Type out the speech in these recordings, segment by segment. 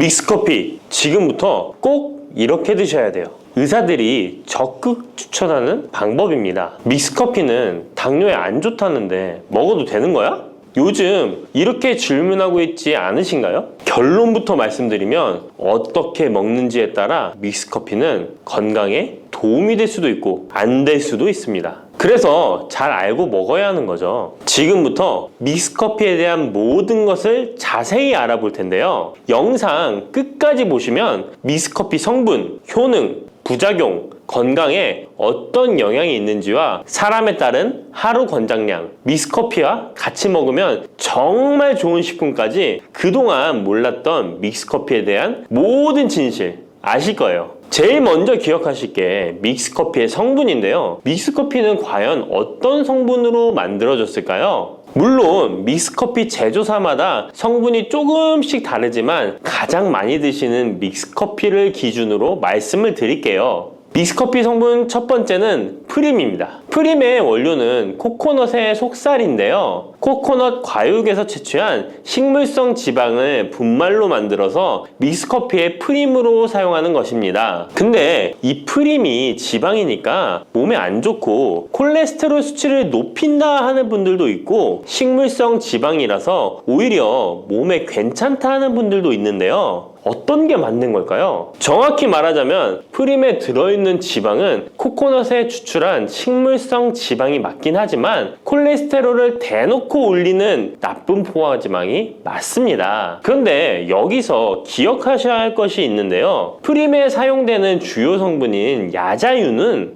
믹스커피 지금부터 꼭 이렇게 드셔야 돼요. 의사들이 적극 추천하는 방법입니다. 믹스커피는 당뇨에 안 좋다는데 먹어도 되는 거야? 요즘 이렇게 질문하고 있지 않으신가요? 결론부터 말씀드리면 어떻게 먹는지에 따라 믹스커피는 건강에 도움이 될 수도 있고 안 될 수도 있습니다. 그래서 잘 알고 먹어야 하는 거죠. 지금부터 믹스커피에 대한 모든 것을 자세히 알아볼 텐데요. 영상 끝까지 보시면 믹스커피 성분, 효능, 부작용, 건강에 어떤 영향이 있는지와 사람에 따른 하루 권장량, 믹스커피와 같이 먹으면 정말 좋은 식품까지 그동안 몰랐던 믹스커피에 대한 모든 진실 아실 거예요. 제일 먼저 기억하실 게 믹스커피의 성분인데요. 믹스커피는 과연 어떤 성분으로 만들어졌을까요? 물론 믹스커피 제조사마다 성분이 조금씩 다르지만 가장 많이 드시는 믹스커피를 기준으로 말씀을 드릴게요. 믹스커피 성분 첫 번째는 프림입니다. 프림의 원료는 코코넛의 속살인데요. 코코넛 과육에서 채취한 식물성 지방을 분말로 만들어서 믹스커피의 프림으로 사용하는 것입니다. 근데 이 프림이 지방이니까 몸에 안 좋고 콜레스테롤 수치를 높인다 하는 분들도 있고 식물성 지방이라서 오히려 몸에 괜찮다 하는 분들도 있는데요. 어떤 게 맞는 걸까요? 정확히 말하자면 프림에 들어있는 지방은 코코넛에 추출한 식물성 지방이 맞긴 하지만 콜레스테롤을 대놓고 올리는 나쁜 포화지방이 맞습니다. 그런데 여기서 기억하셔야 할 것이 있는데요. 프림에 사용되는 주요 성분인 야자유는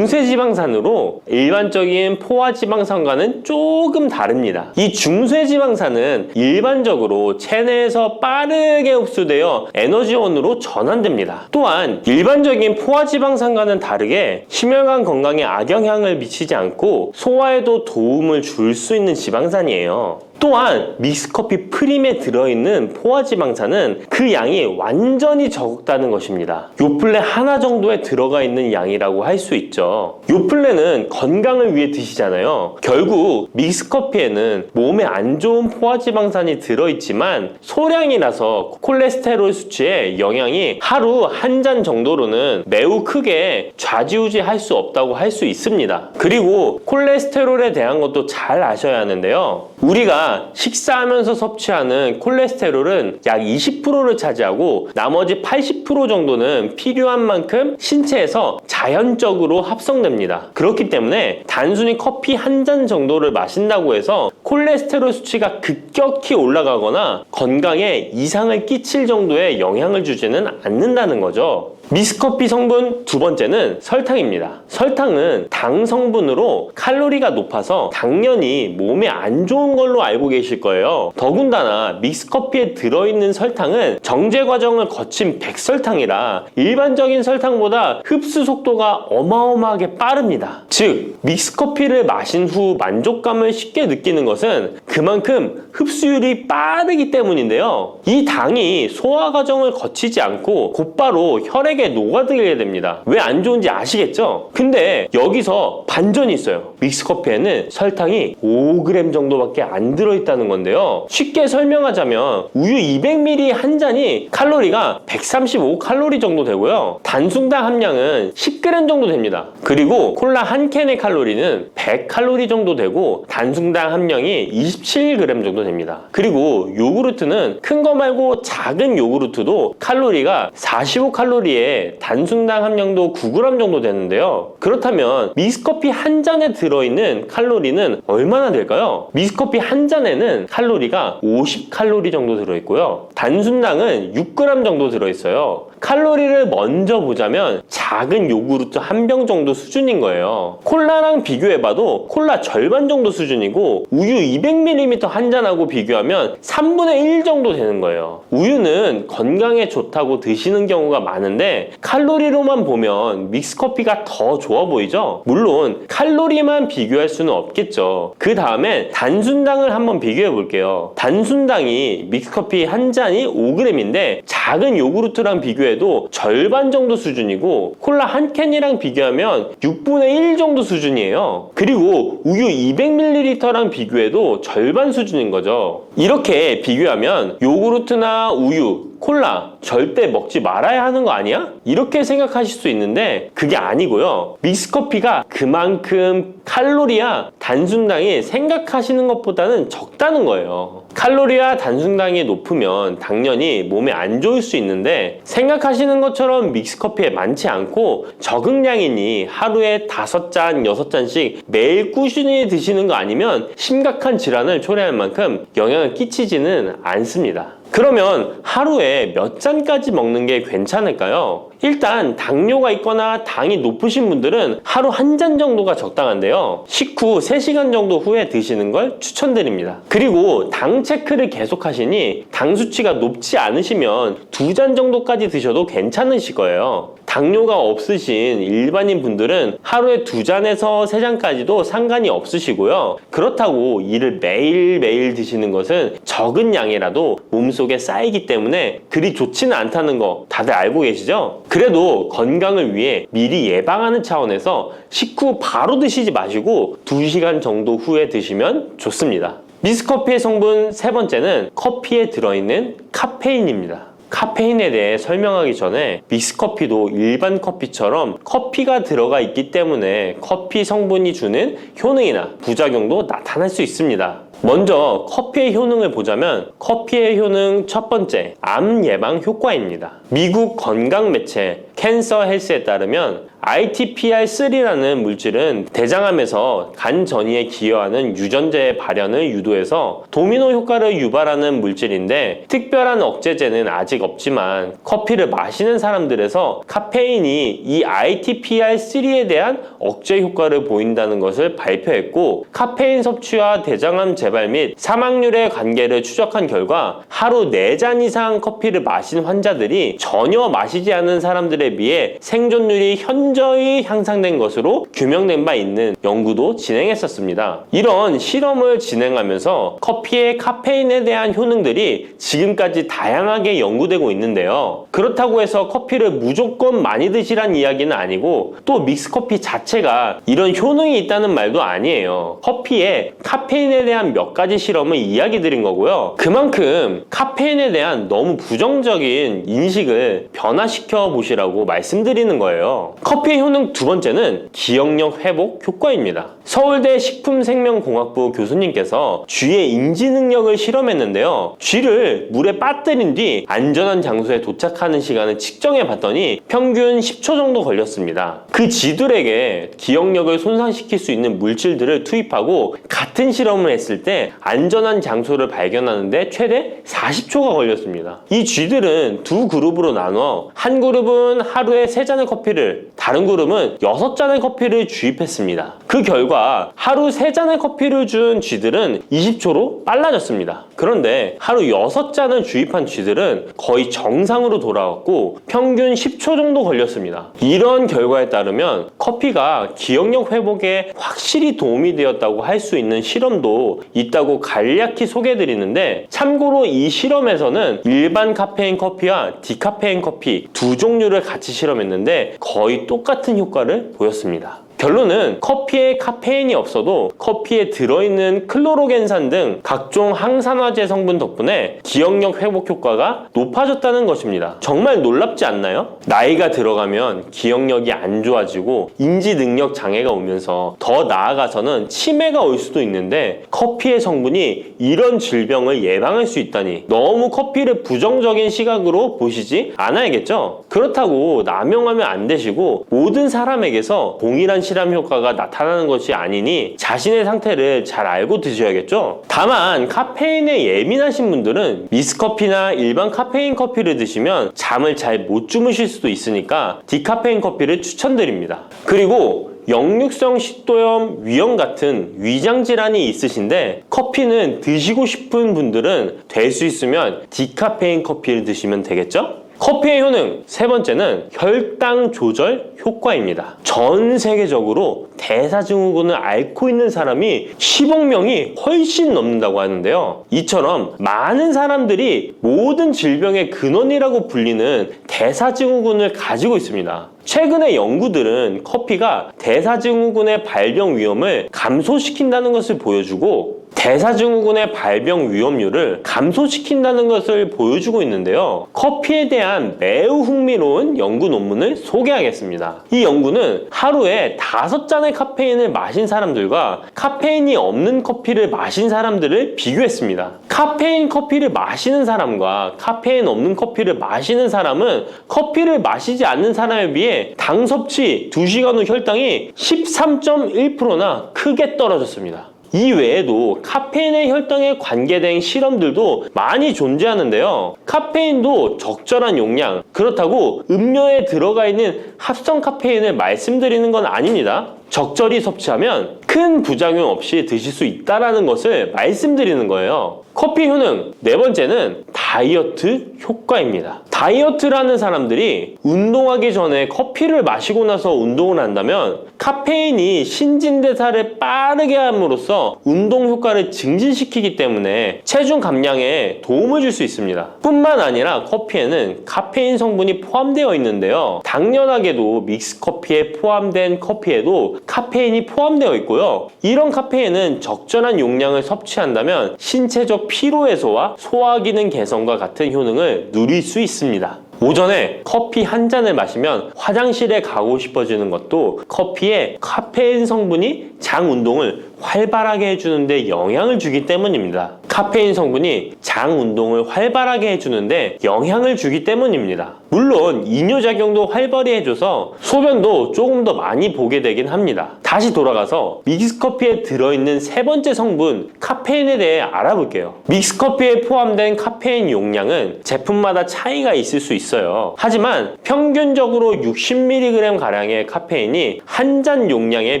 중쇄지방산으로 일반적인 포화지방산과는 조금 다릅니다. 이 중쇄지방산은 일반적으로 체내에서 빠르게 흡수되어 에너지원으로 전환됩니다. 또한 일반적인 포화지방산과는 다르게 심혈관 건강에 악영향을 미치지 않고 소화에도 도움을 줄 수 있는 지방산이에요. 또한 믹스커피 프림에 들어있는 포화지방산은 그 양이 완전히 적다는 것입니다. 요플레 하나 정도에 들어가 있는 양이라고 할 수 있죠. 요플레는 건강을 위해 드시잖아요. 결국 믹스커피에는 몸에 안 좋은 포화지방산이 들어있지만 소량이라서 콜레스테롤 수치에 영향이 하루 한 잔 정도로는 매우 크게 좌지우지할 수 없다고 할 수 있습니다. 그리고 콜레스테롤에 대한 것도 잘 아셔야 하는데요. 우리가 식사하면서 섭취하는 콜레스테롤은 약 20%를 차지하고 나머지 80% 정도는 필요한 만큼 신체에서 자연적으로 합성됩니다. 그렇기 때문에 단순히 커피 한 잔 정도를 마신다고 해서 콜레스테롤 수치가 급격히 올라가거나 건강에 이상을 끼칠 정도의 영향을 주지는 않는다는 거죠. 믹스커피 성분 두 번째는 설탕입니다. 설탕은 당 성분으로 칼로리가 높아서 당연히 몸에 안 좋은 걸로 알고 계실 거예요. 더군다나 믹스커피에 들어있는 설탕은 정제 과정을 거친 백설탕이라 일반적인 설탕보다 흡수 속도가 어마어마하게 빠릅니다. 즉 믹스커피를 마신 후 만족감을 쉽게 느끼는 것은 그만큼 흡수율이 빠르기 때문인데요. 이 당이 소화 과정을 거치지 않고 곧바로 혈액에 녹아들게 됩니다. 왜 안 좋은지 아시겠죠? 근데 여기서 반전이 있어요. 믹스커피에는 설탕이 5g 정도밖에 안 들어있다는 건데요. 쉽게 설명하자면 우유 200ml 한 잔이 칼로리가 135칼로리 정도 되고요. 단순당 함량은 10g 정도 됩니다. 그리고 콜라 한 캔의 칼로리는 100칼로리 정도 되고 단순당 함량이 27g 정도 됩니다. 그리고 요구르트는 큰 거 말고 작은 요구르트도 칼로리가 45칼로리에 단순당 함량도 9g 정도 되는데요. 그렇다면 믹스커피 한 잔에 들어있는 칼로리는 얼마나 될까요? 믹스커피 한 잔에는 칼로리가 50칼로리 정도 들어있고요. 단순당은 6g 정도 들어있어요. 칼로리를 먼저 보자면 작은 요구르트 한 병 정도 수준인 거예요. 콜라랑 비교해봐도 콜라 절반 정도 수준이고 우유 200ml 한 잔하고 비교하면 3분의 1 정도 되는 거예요. 우유는 건강에 좋다고 드시는 경우가 많은데 칼로리로만 보면 믹스커피가 더 좋아 보이죠? 물론 칼로리만 비교할 수는 없겠죠. 그 다음에 단순당을 한번 비교해 볼게요. 단순당이 믹스커피 한 잔이 5g인데 작은 요구르트랑 비교해도 절반 정도 수준이고 콜라 한 캔이랑 비교하면 6분의 1 정도 수준이에요. 그리고 우유 200ml랑 비교해도 절반 수준인 거죠. 이렇게 비교하면 요구르트나 우유, 콜라 절대 먹지 말아야 하는 거 아니야? 이렇게 생각하실 수 있는데 그게 아니고요. 믹스커피가 그만큼 칼로리와 단순당이 생각하시는 것보다는 적다는 거예요. 칼로리와 단순당이 높으면 당연히 몸에 안 좋을 수 있는데 생각하시는 것처럼 믹스커피에 많지 않고 적응량이니 하루에 5잔, 6잔씩 매일 꾸준히 드시는 거 아니면 심각한 질환을 초래할 만큼 영향을 끼치지는 않습니다. 그러면 하루에 몇 잔까지 먹는 게 괜찮을까요? 일단 당뇨가 있거나 당이 높으신 분들은 하루 1잔 정도가 적당한데요. 식후 3시간 정도 후에 드시는 걸 추천드립니다. 그리고 당 체크를 계속 하시니 당 수치가 높지 않으시면 2잔 정도까지 드셔도 괜찮으실 거예요. 당뇨가 없으신 일반인 분들은 하루에 2잔에서 3잔까지도 상관이 없으시고요. 그렇다고 이를 매일매일 드시는 것은 적은 양이라도 몸속에 쌓이기 때문에 그리 좋지는 않다는 거 다들 알고 계시죠? 그래도 건강을 위해 미리 예방하는 차원에서 식후 바로 드시지 마시고 2시간 정도 후에 드시면 좋습니다. 믹스커피의 성분 3번째는 커피에 들어있는 카페인입니다. 카페인에 대해 설명하기 전에 믹스커피도 일반 커피처럼 커피가 들어가 있기 때문에 커피 성분이 주는 효능이나 부작용도 나타날 수 있습니다. 먼저 커피의 효능을 보자면 커피의 효능 첫 번째, 암 예방 효과입니다. 미국 건강 매체 캔서 헬스에 따르면 ITPR3라는 물질은 대장암에서 간 전이에 기여하는 유전자의 발현을 유도해서 도미노 효과를 유발하는 물질인데 특별한 억제제는 아직 없지만 커피를 마시는 사람들에서 카페인이 이 ITPR3에 대한 억제 효과를 보인다는 것을 발표했고 카페인 섭취와 대장암 재발 및 사망률의 관계를 추적한 결과 하루 4잔 이상 커피를 마신 환자들이 전혀 마시지 않은 사람들에 비해 생존율이 현저히 향상된 것으로 규명된 바 있는 연구도 진행했었습니다. 이런 실험을 진행하면서 커피의 카페인에 대한 효능들이 지금까지 다양하게 연구되고 있는데요. 그렇다고 해서 커피를 무조건 많이 드시란 이야기는 아니고 또 믹스커피 자체가 이런 효능이 있다는 말도 아니에요. 커피에 카페인에 대한 몇 가지 실험을 이야기 드린 거고요. 그만큼 카페인에 대한 너무 부정적인 인식을 변화시켜 보시라고 말씀드리는 거예요. 커피의 효능 두 번째는 기억력 회복 효과입니다. 서울대 식품생명공학부 교수님께서 쥐의 인지 능력을 실험했는데요. 쥐를 물에 빠뜨린 뒤 안전한 장소에 도착하는 시간을 측정해 봤더니 평균 10초 정도 걸렸습니다. 그 쥐들에게 기억력을 손상시킬 수 있는 물질들을 투입하고 같은 실험을 했을 때 안전한 장소를 발견하는데 최대 40초가 걸렸습니다. 이 쥐들은 두 그룹으로 나눠 한 그룹은 하루에 3잔의 커피를, 다른 그룹은 6잔의 커피를 주입했습니다. 그 결과 하루 3잔의 커피를 준 쥐들은 20초로 빨라졌습니다. 그런데 하루 6잔을 주입한 쥐들은 거의 정상으로 돌아왔고 평균 10초 정도 걸렸습니다. 이런 결과에 따르면 커피가 기억력 회복에 확실히 도움이 되었다고 할 수 있는 실험도 있다고 간략히 소개해드리는데 참고로 이 실험에서는 일반 카페인 커피와 디카페인 커피 두 종류를 같이 실험했는데 거의 똑같은 효과를 보였습니다. 결론은 커피에 카페인이 없어도 커피에 들어있는 클로로겐산 등 각종 항산화제 성분 덕분에 기억력 회복 효과가 높아졌다는 것입니다. 정말 놀랍지 않나요? 나이가 들어가면 기억력이 안 좋아지고 인지 능력 장애가 오면서 더 나아가서는 치매가 올 수도 있는데 커피의 성분이 이런 질병을 예방할 수 있다니 너무 커피를 부정적인 시각으로 보시지 않아야겠죠? 그렇다고 남용하면 안 되시고 모든 사람에게서 동일한 실험 효과가 나타나는 것이 아니니 자신의 상태를 잘 알고 드셔야겠죠? 다만 카페인에 예민하신 분들은 믹스커피나 일반 카페인 커피를 드시면 잠을 잘 못 주무실 수도 있으니까 디카페인 커피를 추천드립니다. 그리고 역류성 식도염, 위염 같은 위장 질환이 있으신데 커피는 드시고 싶은 분들은 될 수 있으면 디카페인 커피를 드시면 되겠죠? 커피의 효능 세 번째는 혈당 조절 효과입니다. 전 세계적으로 대사증후군을 앓고 있는 사람이 10억 명이 훨씬 넘는다고 하는데요. 이처럼 많은 사람들이 모든 질병의 근원이라고 불리는 대사증후군을 가지고 있습니다. 최근의 연구들은 커피가 대사증후군의 발병 위험을 감소시킨다는 것을 보여주고 대사증후군의 발병 위험률을 감소시킨다는 것을 보여주고 있는데요. 커피에 대한 매우 흥미로운 연구 논문을 소개하겠습니다. 이 연구는 하루에 5잔의 카페인을 마신 사람들과 카페인이 없는 커피를 마신 사람들을 비교했습니다. 카페인 커피를 마시는 사람과 카페인 없는 커피를 마시는 사람은 커피를 마시지 않는 사람에 비해 당 섭취 2시간 후 혈당이 13.1%나 크게 떨어졌습니다. 이 외에도 카페인의 혈당에 관계된 실험들도 많이 존재하는데요. 카페인도 적절한 용량, 그렇다고 음료에 들어가 있는 합성 카페인을 말씀드리는 건 아닙니다. 적절히 섭취하면 큰 부작용 없이 드실 수 있다는 것을 말씀드리는 거예요. 커피 효능, 네 번째는 다이어트 효과입니다. 다이어트라는 사람들이 운동하기 전에 커피를 마시고 나서 운동을 한다면 카페인이 신진대사를 빠르게 함으로써 운동 효과를 증진시키기 때문에 체중 감량에 도움을 줄 수 있습니다. 뿐만 아니라 커피에는 카페인 성분이 포함되어 있는데요. 당연하게도 믹스커피에 포함된 커피에도 카페인이 포함되어 있고요. 이런 카페인은 적절한 용량을 섭취한다면 신체적 피로 해소와 소화 기능 개선과 같은 효능을 누릴 수 있습니다. 오전에 커피 한 잔을 마시면 화장실에 가고 싶어지는 것도 커피에 카페인 성분이 장 운동을 활발하게 해주는데 영향을 주기 때문입니다. 카페인 성분이 장 운동을 활발하게 해주는데 영향을 주기 때문입니다. 물론 이뇨작용도 활발히 해줘서 소변도 조금 더 많이 보게 되긴 합니다. 다시 돌아가서 믹스커피에 들어있는 세 번째 성분 카페인에 대해 알아볼게요. 믹스커피에 포함된 카페인 용량은 제품마다 차이가 있을 수 있어요. 하지만 평균적으로 60mg 가량의 카페인이 한 잔 용량의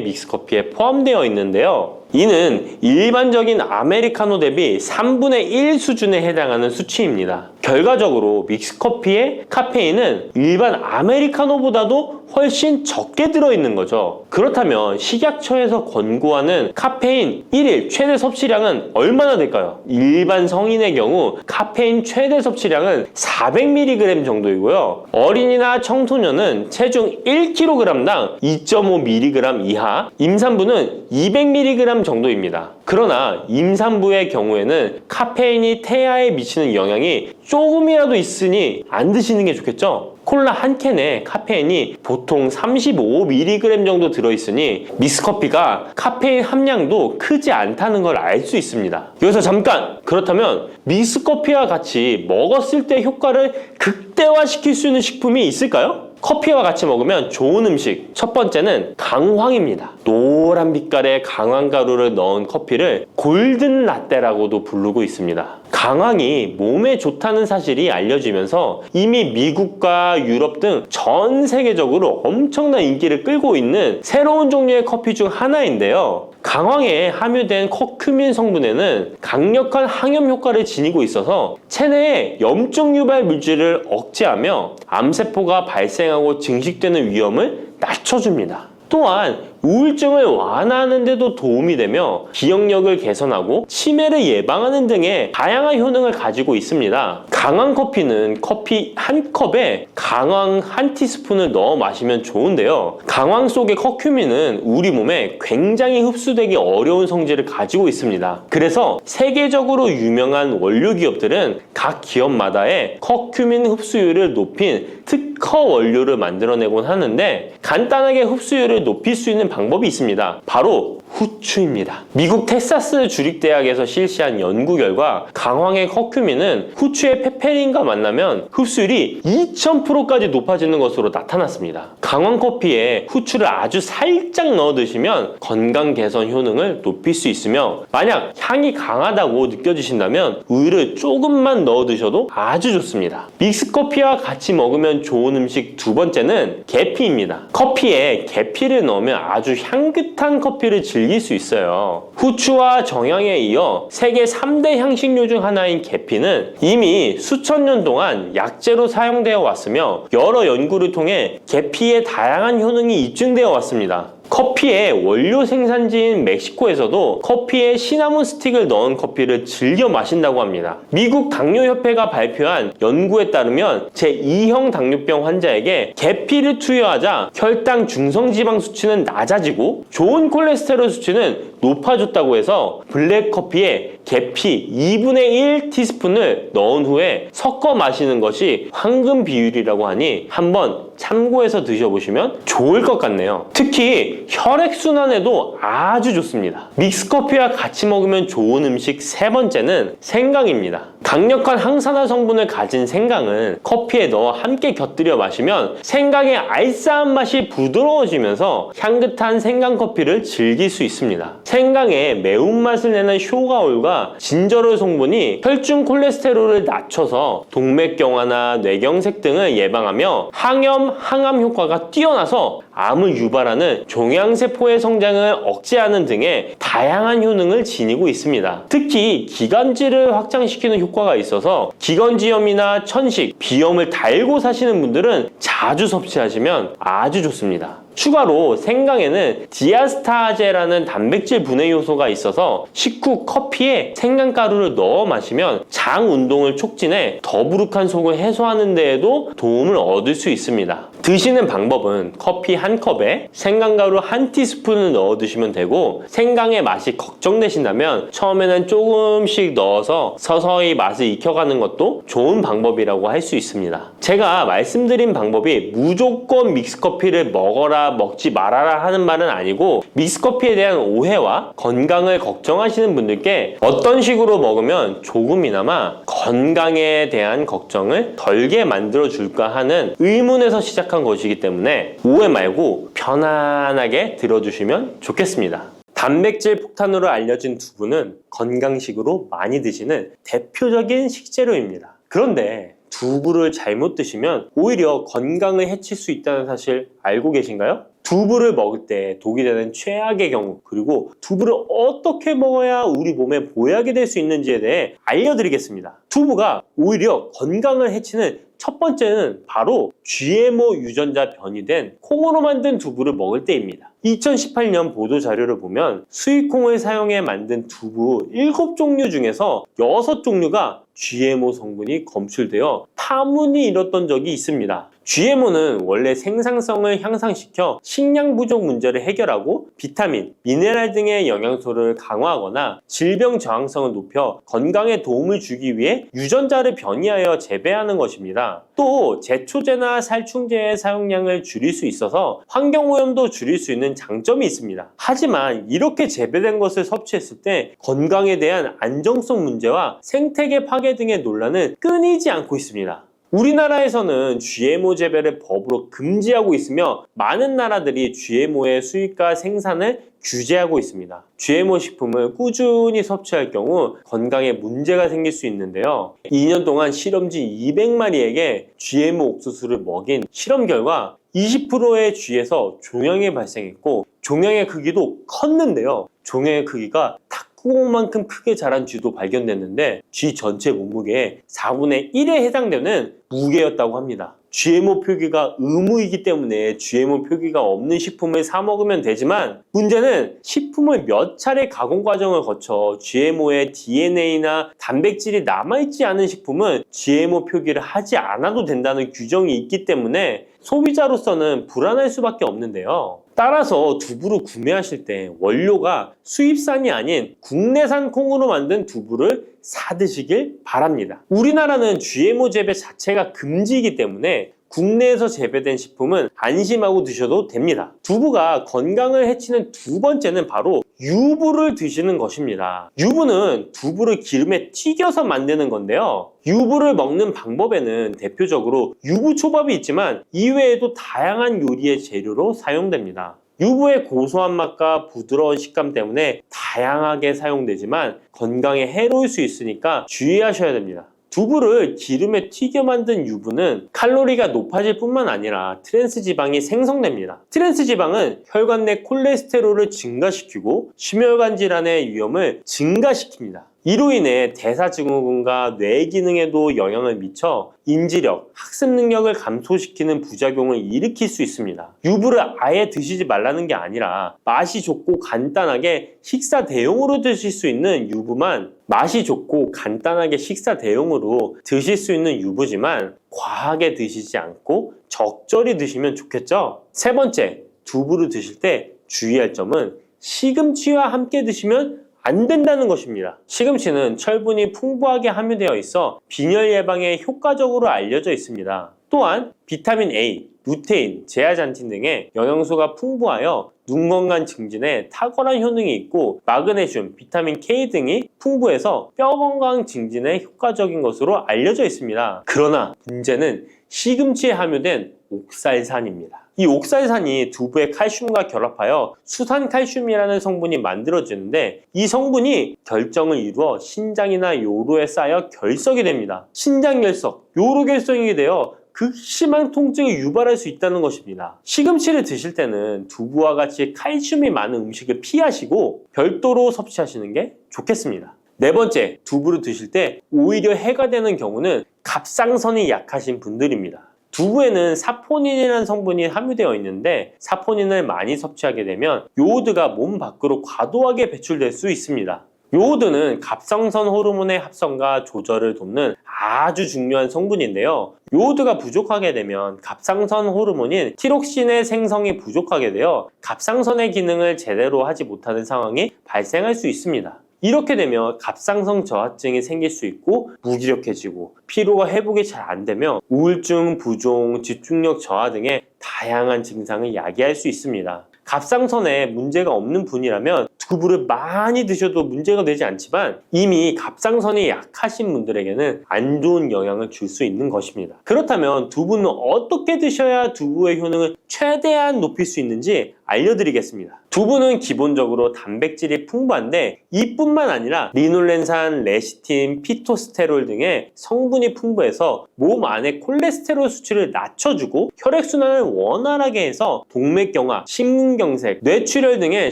믹스커피에 포함되어 있는데요. 이는 일반적인 아메리카노 대비 3분의 1 수준에 해당하는 수치입니다. 결과적으로 믹스커피의 카페인은 일반 아메리카노보다도 훨씬 적게 들어있는 거죠. 그렇다면 식약처에서 권고하는 카페인 1일 최대 섭취량은 얼마나 될까요? 일반 성인의 경우 카페인 최대 섭취량은 400mg 정도이고요. 어린이나 청소년은 체중 1kg당 2.5mg 이하, 임산부는 200mg 정도입니다. 그러나 임산부의 경우에는 카페인이 태아에 미치는 영향이 조금이라도 있으니 안 드시는 게 좋겠죠? 콜라 한 캔에 카페인이 보통 35mg 정도 들어있으니 믹스커피가 카페인 함량도 크지 않다는 걸 알 수 있습니다. 여기서 잠깐! 그렇다면 믹스커피와 같이 먹었을 때 효과를 극대화시킬 수 있는 식품이 있을까요? 커피와 같이 먹으면 좋은 음식, 첫 번째는 강황입니다. 노란 빛깔의 강황가루를 넣은 커피를 골든 라떼라고도 부르고 있습니다. 강황이 몸에 좋다는 사실이 알려지면서 이미 미국과 유럽 등 전 세계적으로 엄청난 인기를 끌고 있는 새로운 종류의 커피 중 하나인데요. 강황에 함유된 커큐민 성분에는 강력한 항염 효과를 지니고 있어서 체내의 염증 유발 물질을 억제하며 암세포가 발생하고 증식되는 위험을 낮춰줍니다. 또한 우울증을 완화하는 데도 도움이 되며 기억력을 개선하고 치매를 예방하는 등의 다양한 효능을 가지고 있습니다. 강황 커피는 커피 한 컵에 강황 한 티스푼을 넣어 마시면 좋은데요. 강황 속의 커큐민은 우리 몸에 굉장히 흡수되기 어려운 성질을 가지고 있습니다. 그래서 세계적으로 유명한 원료 기업들은 각 기업마다의 커큐민 흡수율을 높인 특허 원료를 만들어내곤 하는데 간단하게 흡수율을 높일 수 있는 방법이 있습니다. 바로 후추입니다. 미국 텍사스 주립대학에서 실시한 연구 결과 강황의 커큐민은 후추의 페페린과 만나면 흡수율이 2000%까지 높아지는 것으로 나타났습니다. 강황 커피에 후추를 아주 살짝 넣어 드시면 건강 개선 효능을 높일 수 있으며 만약 향이 강하다고 느껴지신다면 우유를 조금만 넣어 드셔도 아주 좋습니다. 믹스커피와 같이 먹으면 좋은 음식 두 번째는 계피입니다. 커피에 계피를 넣으면 아주 향긋한 커피를 즐길 수 있어요. 후추와 정향에 이어 세계 3대 향신료 중 하나인 계피는 이미 수천 년 동안 약재로 사용되어 왔으며 여러 연구를 통해 계피의 다양한 효능이 입증되어 왔습니다. 커피의 원료 생산지인 멕시코에서도 커피에 시나몬 스틱을 넣은 커피를 즐겨 마신다고 합니다. 미국 당뇨협회가 발표한 연구에 따르면 제2형 당뇨병 환자에게 계피를 투여하자 혈당 중성지방 수치는 낮아지고 좋은 콜레스테롤 수치는 높아졌다고 해서 블랙커피에 계피 2분의 1 티스푼을 넣은 후에 섞어 마시는 것이 황금 비율이라고 하니 한번 참고해서 드셔보시면 좋을 것 같네요. 특히 혈액순환에도 아주 좋습니다. 믹스커피와 같이 먹으면 좋은 음식 세 번째는 생강입니다. 강력한 항산화 성분을 가진 생강은 커피에 넣어 함께 곁들여 마시면 생강의 알싸한 맛이 부드러워지면서 향긋한 생강커피를 즐길 수 있습니다. 생강의 매운맛을 내는 쇼가올과 진저롤 성분이 혈중 콜레스테롤을 낮춰서 동맥경화나 뇌경색 등을 예방하며 항염, 항암 효과가 뛰어나서 암을 유발하는 종양세포의 성장을 억제하는 등의 다양한 효능을 지니고 있습니다. 특히 기관지를 확장시키는 효과가 있어서 기관지염이나 천식, 비염을 달고 사시는 분들은 자주 섭취하시면 아주 좋습니다. 추가로 생강에는 디아스타제라는 단백질 분해 요소가 있어서 식후 커피에 생강가루를 넣어 마시면 장 운동을 촉진해 더부룩한 속을 해소하는 데에도 도움을 얻을 수 있습니다. 드시는 방법은 커피 한 컵에 생강가루 한 티스푼을 넣어 드시면 되고, 생강의 맛이 걱정되신다면 처음에는 조금씩 넣어서 서서히 맛을 익혀가는 것도 좋은 방법이라고 할 수 있습니다. 제가 말씀드린 방법이 무조건 믹스커피를 먹어라 먹지 말아라 하는 말은 아니고, 믹스커피에 대한 오해와 건강을 걱정하시는 분들께 어떤 식으로 먹으면 조금이나마 건강에 대한 걱정을 덜게 만들어 줄까 하는 의문에서 시작한 것이기 때문에 오해 말고 편안하게 들어주시면 좋겠습니다. 단백질 폭탄으로 알려진 두부는 건강식으로 많이 드시는 대표적인 식재료입니다. 그런데 두부를 잘못 드시면 오히려 건강을 해칠 수 있다는 사실 알고 계신가요? 두부를 먹을 때 독이 되는 최악의 경우, 그리고 두부를 어떻게 먹어야 우리 몸에 보약이 될 수 있는지에 대해 알려드리겠습니다. 두부가 오히려 건강을 해치는 첫 번째는 바로 GMO 유전자 변이된 콩으로 만든 두부를 먹을 때입니다. 2018년 보도자료를 보면 수입콩을 사용해 만든 두부 7종류 중에서 6종류가 GMO 성분이 검출되어 파문이 일었던 적이 있습니다. GMO는 원래 생산성을 향상시켜 식량 부족 문제를 해결하고 비타민, 미네랄 등의 영양소를 강화하거나 질병 저항성을 높여 건강에 도움을 주기 위해 유전자를 변이하여 재배하는 것입니다. 또 제초제나 살충제의 사용량을 줄일 수 있어서 환경오염도 줄일 수 있는 장점이 있습니다. 하지만 이렇게 재배된 것을 섭취했을 때 건강에 대한 안정성 문제와 생태계 파괴 등의 논란은 끊이지 않고 있습니다. 우리나라에서는 GMO 재배를 법으로 금지하고 있으며 많은 나라들이 GMO의 수입과 생산을 규제하고 있습니다. GMO 식품을 꾸준히 섭취할 경우 건강에 문제가 생길 수 있는데요. 2년 동안 실험지 200마리에게 GMO 옥수수를 먹인 실험 결과 20%의 쥐에서 종양이 발생했고, 종양의 크기도 컸는데요. 종양의 크기가 탁구공만큼 크게 자란 쥐도 발견됐는데 쥐 전체 몸무게의 4분의 1에 해당되는 무게였다고 합니다. GMO 표기가 의무이기 때문에 GMO 표기가 없는 식품을 사 먹으면 되지만, 문제는 식품을 몇 차례 가공 과정을 거쳐 GMO의 DNA나 단백질이 남아있지 않은 식품은 GMO 표기를 하지 않아도 된다는 규정이 있기 때문에 소비자로서는 불안할 수밖에 없는데요. 따라서 두부를 구매하실 때 원료가 수입산이 아닌 국내산 콩으로 만든 두부를 사 드시길 바랍니다. 우리나라는 GMO 재배 자체가 금지이기 때문에 국내에서 재배된 식품은 안심하고 드셔도 됩니다. 두부가 건강을 해치는 두 번째는 바로 유부를 드시는 것입니다. 유부는 두부를 기름에 튀겨서 만드는 건데요. 유부를 먹는 방법에는 대표적으로 유부초밥이 있지만 이외에도 다양한 요리의 재료로 사용됩니다. 유부의 고소한 맛과 부드러운 식감 때문에 다양하게 사용되지만 건강에 해로울 수 있으니까 주의하셔야 됩니다. 두부를 기름에 튀겨 만든 유부는 칼로리가 높아질 뿐만 아니라 트랜스지방이 생성됩니다. 트랜스지방은 혈관 내 콜레스테롤을 증가시키고 심혈관 질환의 위험을 증가시킵니다. 이로 인해 대사증후군과 뇌 기능에도 영향을 미쳐 인지력, 학습 능력을 감소시키는 부작용을 일으킬 수 있습니다. 유부를 아예 드시지 말라는 게 아니라 맛이 좋고 간단하게 식사 대용으로 드실 수 있는 유부만, 맛이 좋고 간단하게 식사 대용으로 드실 수 있는 유부지만 과하게 드시지 않고 적절히 드시면 좋겠죠? 세 번째, 두부를 드실 때 주의할 점은 시금치와 함께 드시면 안 된다는 것입니다. 시금치는 철분이 풍부하게 함유되어 있어 빈혈 예방에 효과적으로 알려져 있습니다. 또한 비타민 A, 루테인, 제아잔틴 등의 영양소가 풍부하여 눈 건강 증진에 탁월한 효능이 있고 마그네슘, 비타민 K 등이 풍부해서 뼈 건강 증진에 효과적인 것으로 알려져 있습니다. 그러나 문제는 시금치에 함유된 옥살산입니다. 이 옥살산이 두부의 칼슘과 결합하여 수산칼슘이라는 성분이 만들어지는데 이 성분이 결정을 이루어 신장이나 요로에 쌓여 결석이 됩니다. 신장결석, 요로결석이 되어 극심한 통증을 유발할 수 있다는 것입니다. 시금치를 드실 때는 두부와 같이 칼슘이 많은 음식을 피하시고 별도로 섭취하시는 게 좋겠습니다. 네 번째, 두부를 드실 때 오히려 해가 되는 경우는 갑상선이 약하신 분들입니다. 두부에는 사포닌이라는 성분이 함유되어 있는데 사포닌을 많이 섭취하게 되면 요오드가 몸 밖으로 과도하게 배출될 수 있습니다. 요오드는 갑상선 호르몬의 합성과 조절을 돕는 아주 중요한 성분인데요. 요오드가 부족하게 되면 갑상선 호르몬인 티록신의 생성이 부족하게 되어 갑상선의 기능을 제대로 하지 못하는 상황이 발생할 수 있습니다. 이렇게 되면 갑상선 저하증이 생길 수 있고 무기력해지고 피로가 회복이 잘 안 되며 우울증, 부종, 집중력 저하 등의 다양한 증상을 야기할 수 있습니다. 갑상선에 문제가 없는 분이라면 두부를 많이 드셔도 문제가 되지 않지만 이미 갑상선이 약하신 분들에게는 안 좋은 영향을 줄 수 있는 것입니다. 그렇다면 두부는 어떻게 드셔야 두부의 효능을 최대한 높일 수 있는지 알려드리겠습니다. 두부는 기본적으로 단백질이 풍부한데 이뿐만 아니라 리놀렌산, 레시틴, 피토스테롤 등의 성분이 풍부해서 몸 안의 콜레스테롤 수치를 낮춰주고 혈액순환을 원활하게 해서 동맥경화, 심근경색, 뇌출혈 등의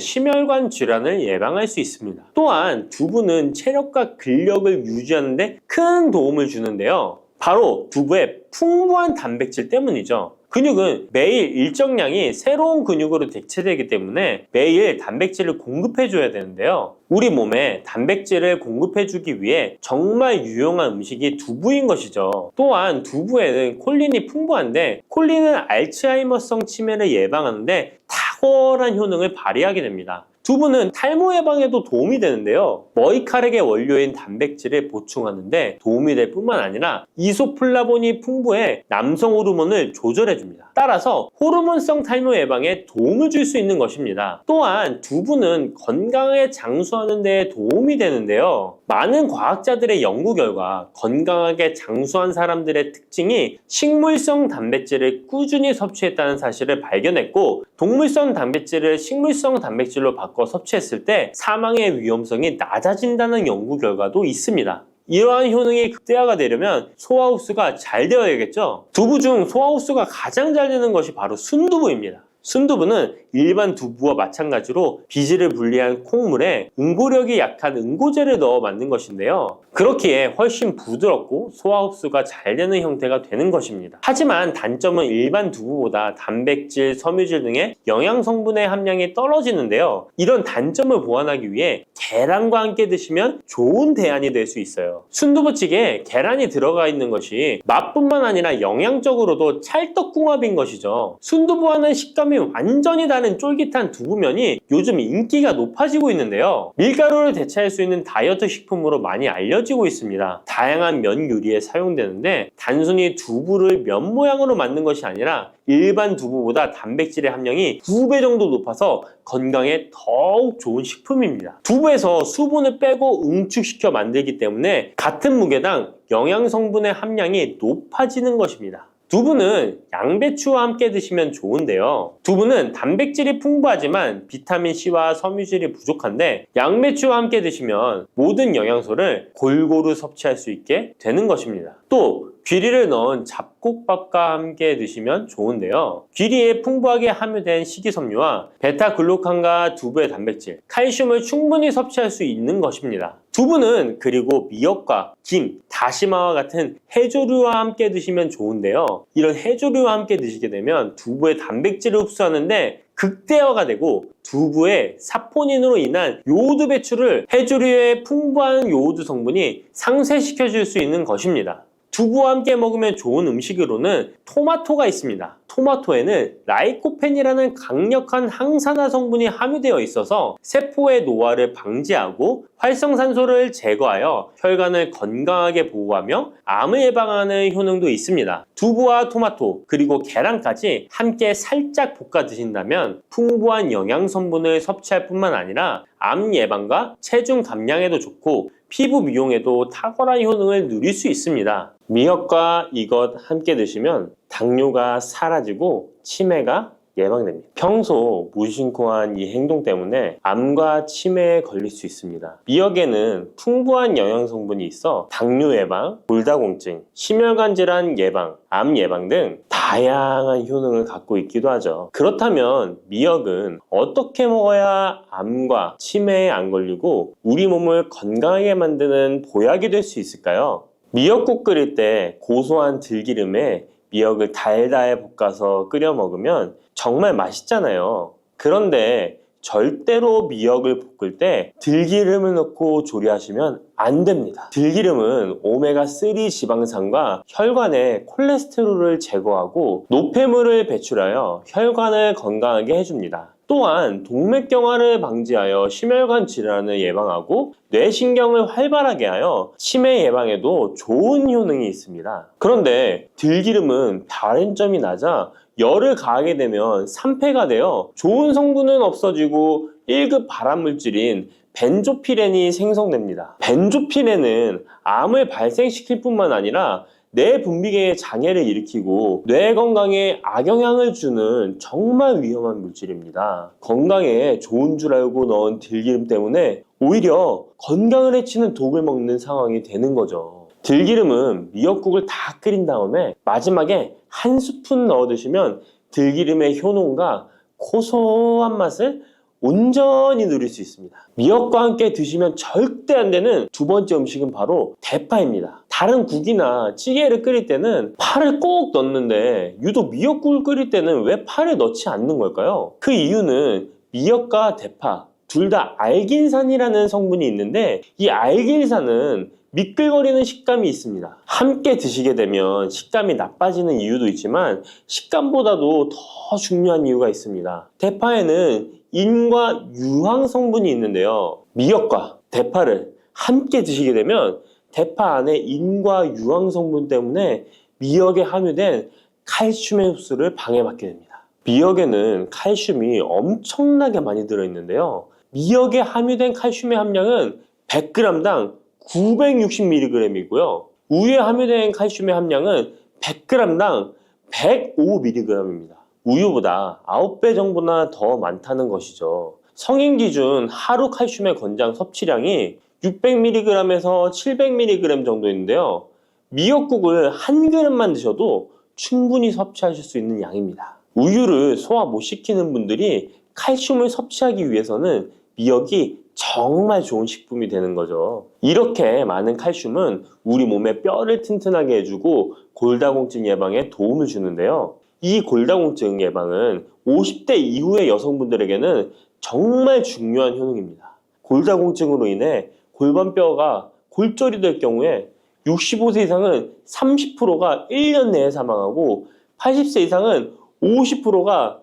심혈관 질환을 예방할 수 있습니다. 또한 두부는 체력과 근력을 유지하는 데 큰 도움을 주는데요. 바로 두부의 풍부한 단백질 때문이죠. 근육은 매일 일정량이 새로운 근육으로 대체되기 때문에 매일 단백질을 공급해줘야 되는데요. 우리 몸에 단백질을 공급해주기 위해 정말 유용한 음식이 두부인 것이죠. 또한 두부에는 콜린이 풍부한데 콜린은 알츠하이머성 치매를 예방하는데 탁월한 효능을 발휘하게 됩니다. 두부는 탈모 예방에도 도움이 되는데요. 머리카락의 원료인 단백질을 보충하는데 도움이 될 뿐만 아니라 이소플라본이 풍부해 남성 호르몬을 조절해줍니다. 따라서 호르몬성 탈모 예방에 도움을 줄 수 있는 것입니다. 또한 두부는 건강하게 장수하는 데 도움이 되는데요. 많은 과학자들의 연구 결과 건강하게 장수한 사람들의 특징이 식물성 단백질을 꾸준히 섭취했다는 사실을 발견했고 동물성 단백질을 식물성 단백질로 바꿔 섭취했을 때 사망의 위험성이 낮아진다는 연구 결과도 있습니다. 이러한 효능이 극대화가 되려면 소화 흡수가 잘 되어야겠죠. 두부 중 소화 흡수가 가장 잘 되는 것이 바로 순두부입니다. 순두부는 일반 두부와 마찬가지로 비질을 분리한 콩물에 응고력이 약한 응고제를 넣어 만든 것인데요. 그렇기에 훨씬 부드럽고 소화 흡수가 잘 되는 형태가 되는 것입니다. 하지만 단점은 일반 두부보다 단백질, 섬유질 등의 영양 성분의 함량이 떨어지는데요. 이런 단점을 보완하기 위해 계란과 함께 드시면 좋은 대안이 될 수 있어요. 순두부찌개에 계란이 들어가 있는 것이 맛뿐만 아니라 영양적으로도 찰떡궁합인 것이죠. 순두부와는 식감이 완전히 다른 쫄깃한 두부면이 요즘 인기가 높아지고 있는데요. 밀가루를 대체할 수 있는 다이어트 식품으로 많이 알려지고 있습니다. 다양한 면 요리에 사용되는데 단순히 두부를 면 모양으로 만든 것이 아니라 일반 두부보다 단백질의 함량이 2배 정도 높아서 건강에 더욱 좋은 식품입니다. 두부에서 수분을 빼고 응축시켜 만들기 때문에 같은 무게당 영양 성분의 함량이 높아지는 것입니다. 두부는 양배추와 함께 드시면 좋은데요. 두부는 단백질이 풍부하지만 비타민C와 섬유질이 부족한데 양배추와 함께 드시면 모든 영양소를 골고루 섭취할 수 있게 되는 것입니다. 또 귀리를 넣은 잡곡밥과 함께 드시면 좋은데요. 귀리에 풍부하게 함유된 식이섬유와 베타글루칸과 두부의 단백질, 칼슘을 충분히 섭취할 수 있는 것입니다. 두부는 그리고 미역과 김, 다시마와 같은 해조류와 함께 드시면 좋은데요. 이런 해조류와 함께 드시게 되면 두부의 단백질을 흡수하는데 극대화가 되고 두부의 사포닌으로 인한 요오드 배출을 해조류의 풍부한 요오드 성분이 상쇄시켜 줄 수 있는 것입니다. 두부와 함께 먹으면 좋은 음식으로는 토마토가 있습니다. 토마토에는 라이코펜이라는 강력한 항산화 성분이 함유되어 있어서 세포의 노화를 방지하고 활성산소를 제거하여 혈관을 건강하게 보호하며 암을 예방하는 효능도 있습니다. 두부와 토마토 그리고 계란까지 함께 살짝 볶아 드신다면 풍부한 영양 성분을 섭취할 뿐만 아니라 암 예방과 체중 감량에도 좋고 피부 미용에도 탁월한 효능을 누릴 수 있습니다. 미역과 이것 함께 드시면 당뇨가 사라지고 치매가 예방됩니다. 평소 무심코한 이 행동 때문에 암과 치매에 걸릴 수 있습니다. 미역에는 풍부한 영양 성분이 있어 당뇨 예방, 골다공증, 심혈관 질환 예방, 암 예방 등 다양한 효능을 갖고 있기도 하죠. 그렇다면 미역은 어떻게 먹어야 암과 치매에 안 걸리고 우리 몸을 건강하게 만드는 보약이 될 수 있을까요? 미역국 끓일 때 고소한 들기름에 미역을 달달 볶아서 끓여 먹으면 정말 맛있잖아요. 그런데 절대로 미역을 볶을 때 들기름을 넣고 조리하시면 안 됩니다. 들기름은 오메가3 지방산과 혈관의 콜레스테롤을 제거하고 노폐물을 배출하여 혈관을 건강하게 해줍니다. 또한 동맥경화를 방지하여 심혈관 질환을 예방하고 뇌신경을 활발하게 하여 치매 예방에도 좋은 효능이 있습니다. 그런데 들기름은 다른 점이 낮아 열을 가하게 되면 산패가 되어 좋은 성분은 없어지고 1급 발암물질인 벤조피렌이 생성됩니다. 벤조피렌은 암을 발생시킬 뿐만 아니라 뇌 분비계의 장애를 일으키고 뇌 건강에 악영향을 주는 정말 위험한 물질입니다. 건강에 좋은 줄 알고 넣은 들기름 때문에 오히려 건강을 해치는 독을 먹는 상황이 되는 거죠. 들기름은 미역국을 다 끓인 다음에 마지막에 한 스푼 넣어 드시면 들기름의 효능과 고소한 맛을 온전히 누릴 수 있습니다. 미역과 함께 드시면 절대 안 되는 두 번째 음식은 바로 대파입니다. 다른 국이나 찌개를 끓일 때는 파를 꼭 넣는데 유독 미역국을 끓일 때는 왜 파를 넣지 않는 걸까요? 그 이유는 미역과 대파 둘 다 알긴산이라는 성분이 있는데 이 알긴산은 미끌거리는 식감이 있습니다. 함께 드시게 되면 식감이 나빠지는 이유도 있지만 식감보다도 더 중요한 이유가 있습니다. 대파에는 인과 유황 성분이 있는데요. 미역과 대파를 함께 드시게 되면 대파 안에 인과 유황 성분 때문에 미역에 함유된 칼슘의 흡수를 방해받게 됩니다. 미역에는 칼슘이 엄청나게 많이 들어있는데요. 미역에 함유된 칼슘의 함량은 100g당 960mg이고요. 우유에 함유된 칼슘의 함량은 100g당 105mg입니다. 우유보다 9배 정도나 더 많다는 것이죠. 성인 기준 하루 칼슘의 권장 섭취량이 600mg에서 700mg 정도인데요. 미역국을 한 그릇만 드셔도 충분히 섭취하실 수 있는 양입니다. 우유를 소화 못 시키는 분들이 칼슘을 섭취하기 위해서는 미역이 정말 좋은 식품이 되는 거죠. 이렇게 많은 칼슘은 우리 몸의 뼈를 튼튼하게 해주고 골다공증 예방에 도움을 주는데요. 이 골다공증 예방은 50대 이후의 여성분들에게는 정말 중요한 효능입니다. 골다공증으로 인해 골반뼈가 골절이 될 경우에 65세 이상은 30%가 1년 내에 사망하고 80세 이상은 50%가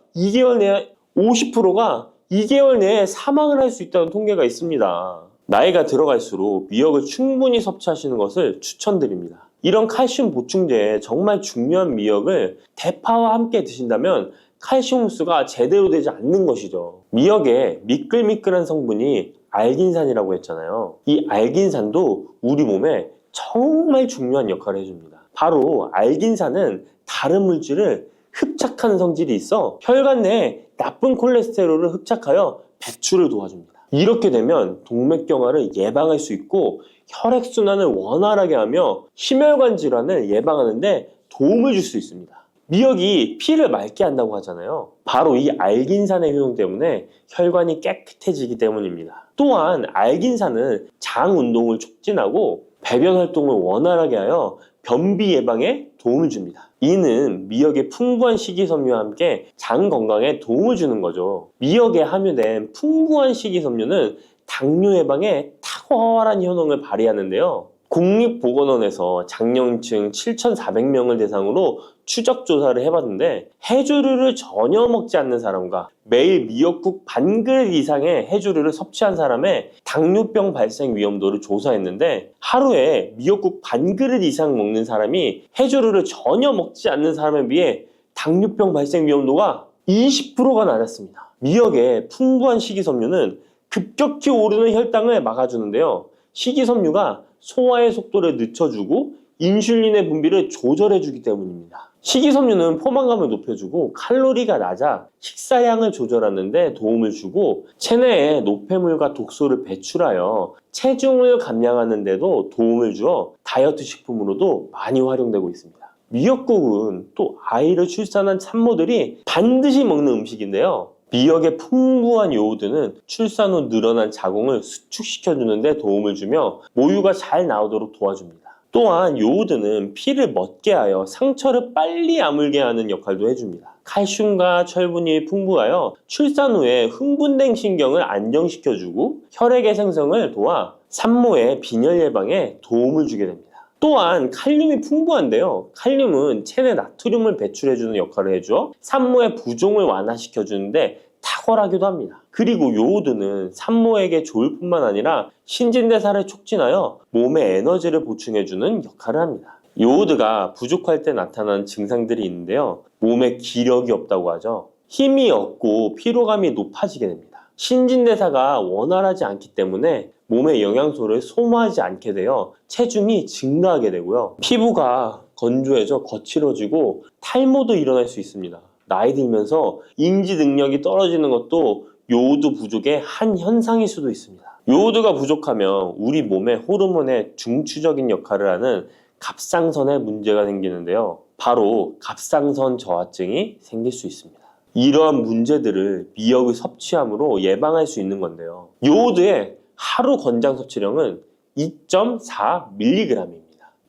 2개월 내에 사망을 할 수 있다는 통계가 있습니다. 나이가 들어갈수록 미역을 충분히 섭취하시는 것을 추천드립니다. 이런 칼슘 보충제에 정말 중요한 미역을 대파와 함께 드신다면 칼슘 흡수가 제대로 되지 않는 것이죠. 미역에 미끌미끌한 성분이 알긴산이라고 했잖아요. 이 알긴산도 우리 몸에 정말 중요한 역할을 해줍니다. 바로 알긴산은 다른 물질을 흡착하는 성질이 있어 혈관 내에 나쁜 콜레스테롤을 흡착하여 배출을 도와줍니다. 이렇게 되면 동맥경화를 예방할 수 있고 혈액순환을 원활하게 하며 심혈관 질환을 예방하는 데 도움을 줄 수 있습니다. 미역이 피를 맑게 한다고 하잖아요. 바로 이 알긴산의 효능 때문에 혈관이 깨끗해지기 때문입니다. 또한 알긴산은 장 운동을 촉진하고 배변 활동을 원활하게 하여 변비 예방에 도움을 줍니다. 이는 미역의 풍부한 식이섬유와 함께 장 건강에 도움을 주는 거죠. 미역에 함유된 풍부한 식이섬유는 당뇨 예방에 탁월한 효능을 발휘하는데요. 국립보건원에서 장년층 7,400명을 대상으로 추적 조사를 해봤는데 해조류를 전혀 먹지 않는 사람과 매일 미역국 반 그릇 이상의 해조류를 섭취한 사람의 당뇨병 발생 위험도를 조사했는데 하루에 미역국 반 그릇 이상 먹는 사람이 해조류를 전혀 먹지 않는 사람에 비해 당뇨병 발생 위험도가 20%가 낮았습니다. 미역의 풍부한 식이섬유는 급격히 오르는 혈당을 막아주는데요. 식이섬유가 소화의 속도를 늦춰주고 인슐린의 분비를 조절해주기 때문입니다. 식이섬유는 포만감을 높여주고 칼로리가 낮아 식사량을 조절하는 데 도움을 주고 체내에 노폐물과 독소를 배출하여 체중을 감량하는 데도 도움을 주어 다이어트 식품으로도 많이 활용되고 있습니다. 미역국은 또 아이를 출산한 산모들이 반드시 먹는 음식인데요. 미역의 풍부한 요오드는 출산 후 늘어난 자궁을 수축시켜주는 데 도움을 주며 모유가 잘 나오도록 도와줍니다. 또한 요오드는 피를 멎게 하여 상처를 빨리 아물게 하는 역할도 해줍니다. 칼슘과 철분이 풍부하여 출산 후에 흥분된 신경을 안정시켜주고 혈액의 생성을 도와 산모의 빈혈 예방에 도움을 주게 됩니다. 또한 칼륨이 풍부한데요. 칼륨은 체내 나트륨을 배출해주는 역할을 해줘 산모의 부종을 완화시켜주는데 탁월하기도 합니다. 그리고 요오드는 산모에게 좋을 뿐만 아니라 신진대사를 촉진하여 몸에 에너지를 보충해주는 역할을 합니다. 요오드가 부족할 때 나타나는 증상들이 있는데요. 몸에 기력이 없다고 하죠. 힘이 없고 피로감이 높아지게 됩니다. 신진대사가 원활하지 않기 때문에 몸의 영양소를 소모하지 않게 되어 체중이 증가하게 되고요. 피부가 건조해져 거칠어지고 탈모도 일어날 수 있습니다. 나이 들면서 인지 능력이 떨어지는 것도 요오드 부족의 한 현상일 수도 있습니다. 요오드가 부족하면 우리 몸의 호르몬의 중추적인 역할을 하는 갑상선에 문제가 생기는데요. 바로 갑상선 저하증이 생길 수 있습니다. 이러한 문제들을 미역을 섭취함으로 예방할 수 있는 건데요. 요오드의 하루 권장 섭취량은 2.4mg입니다.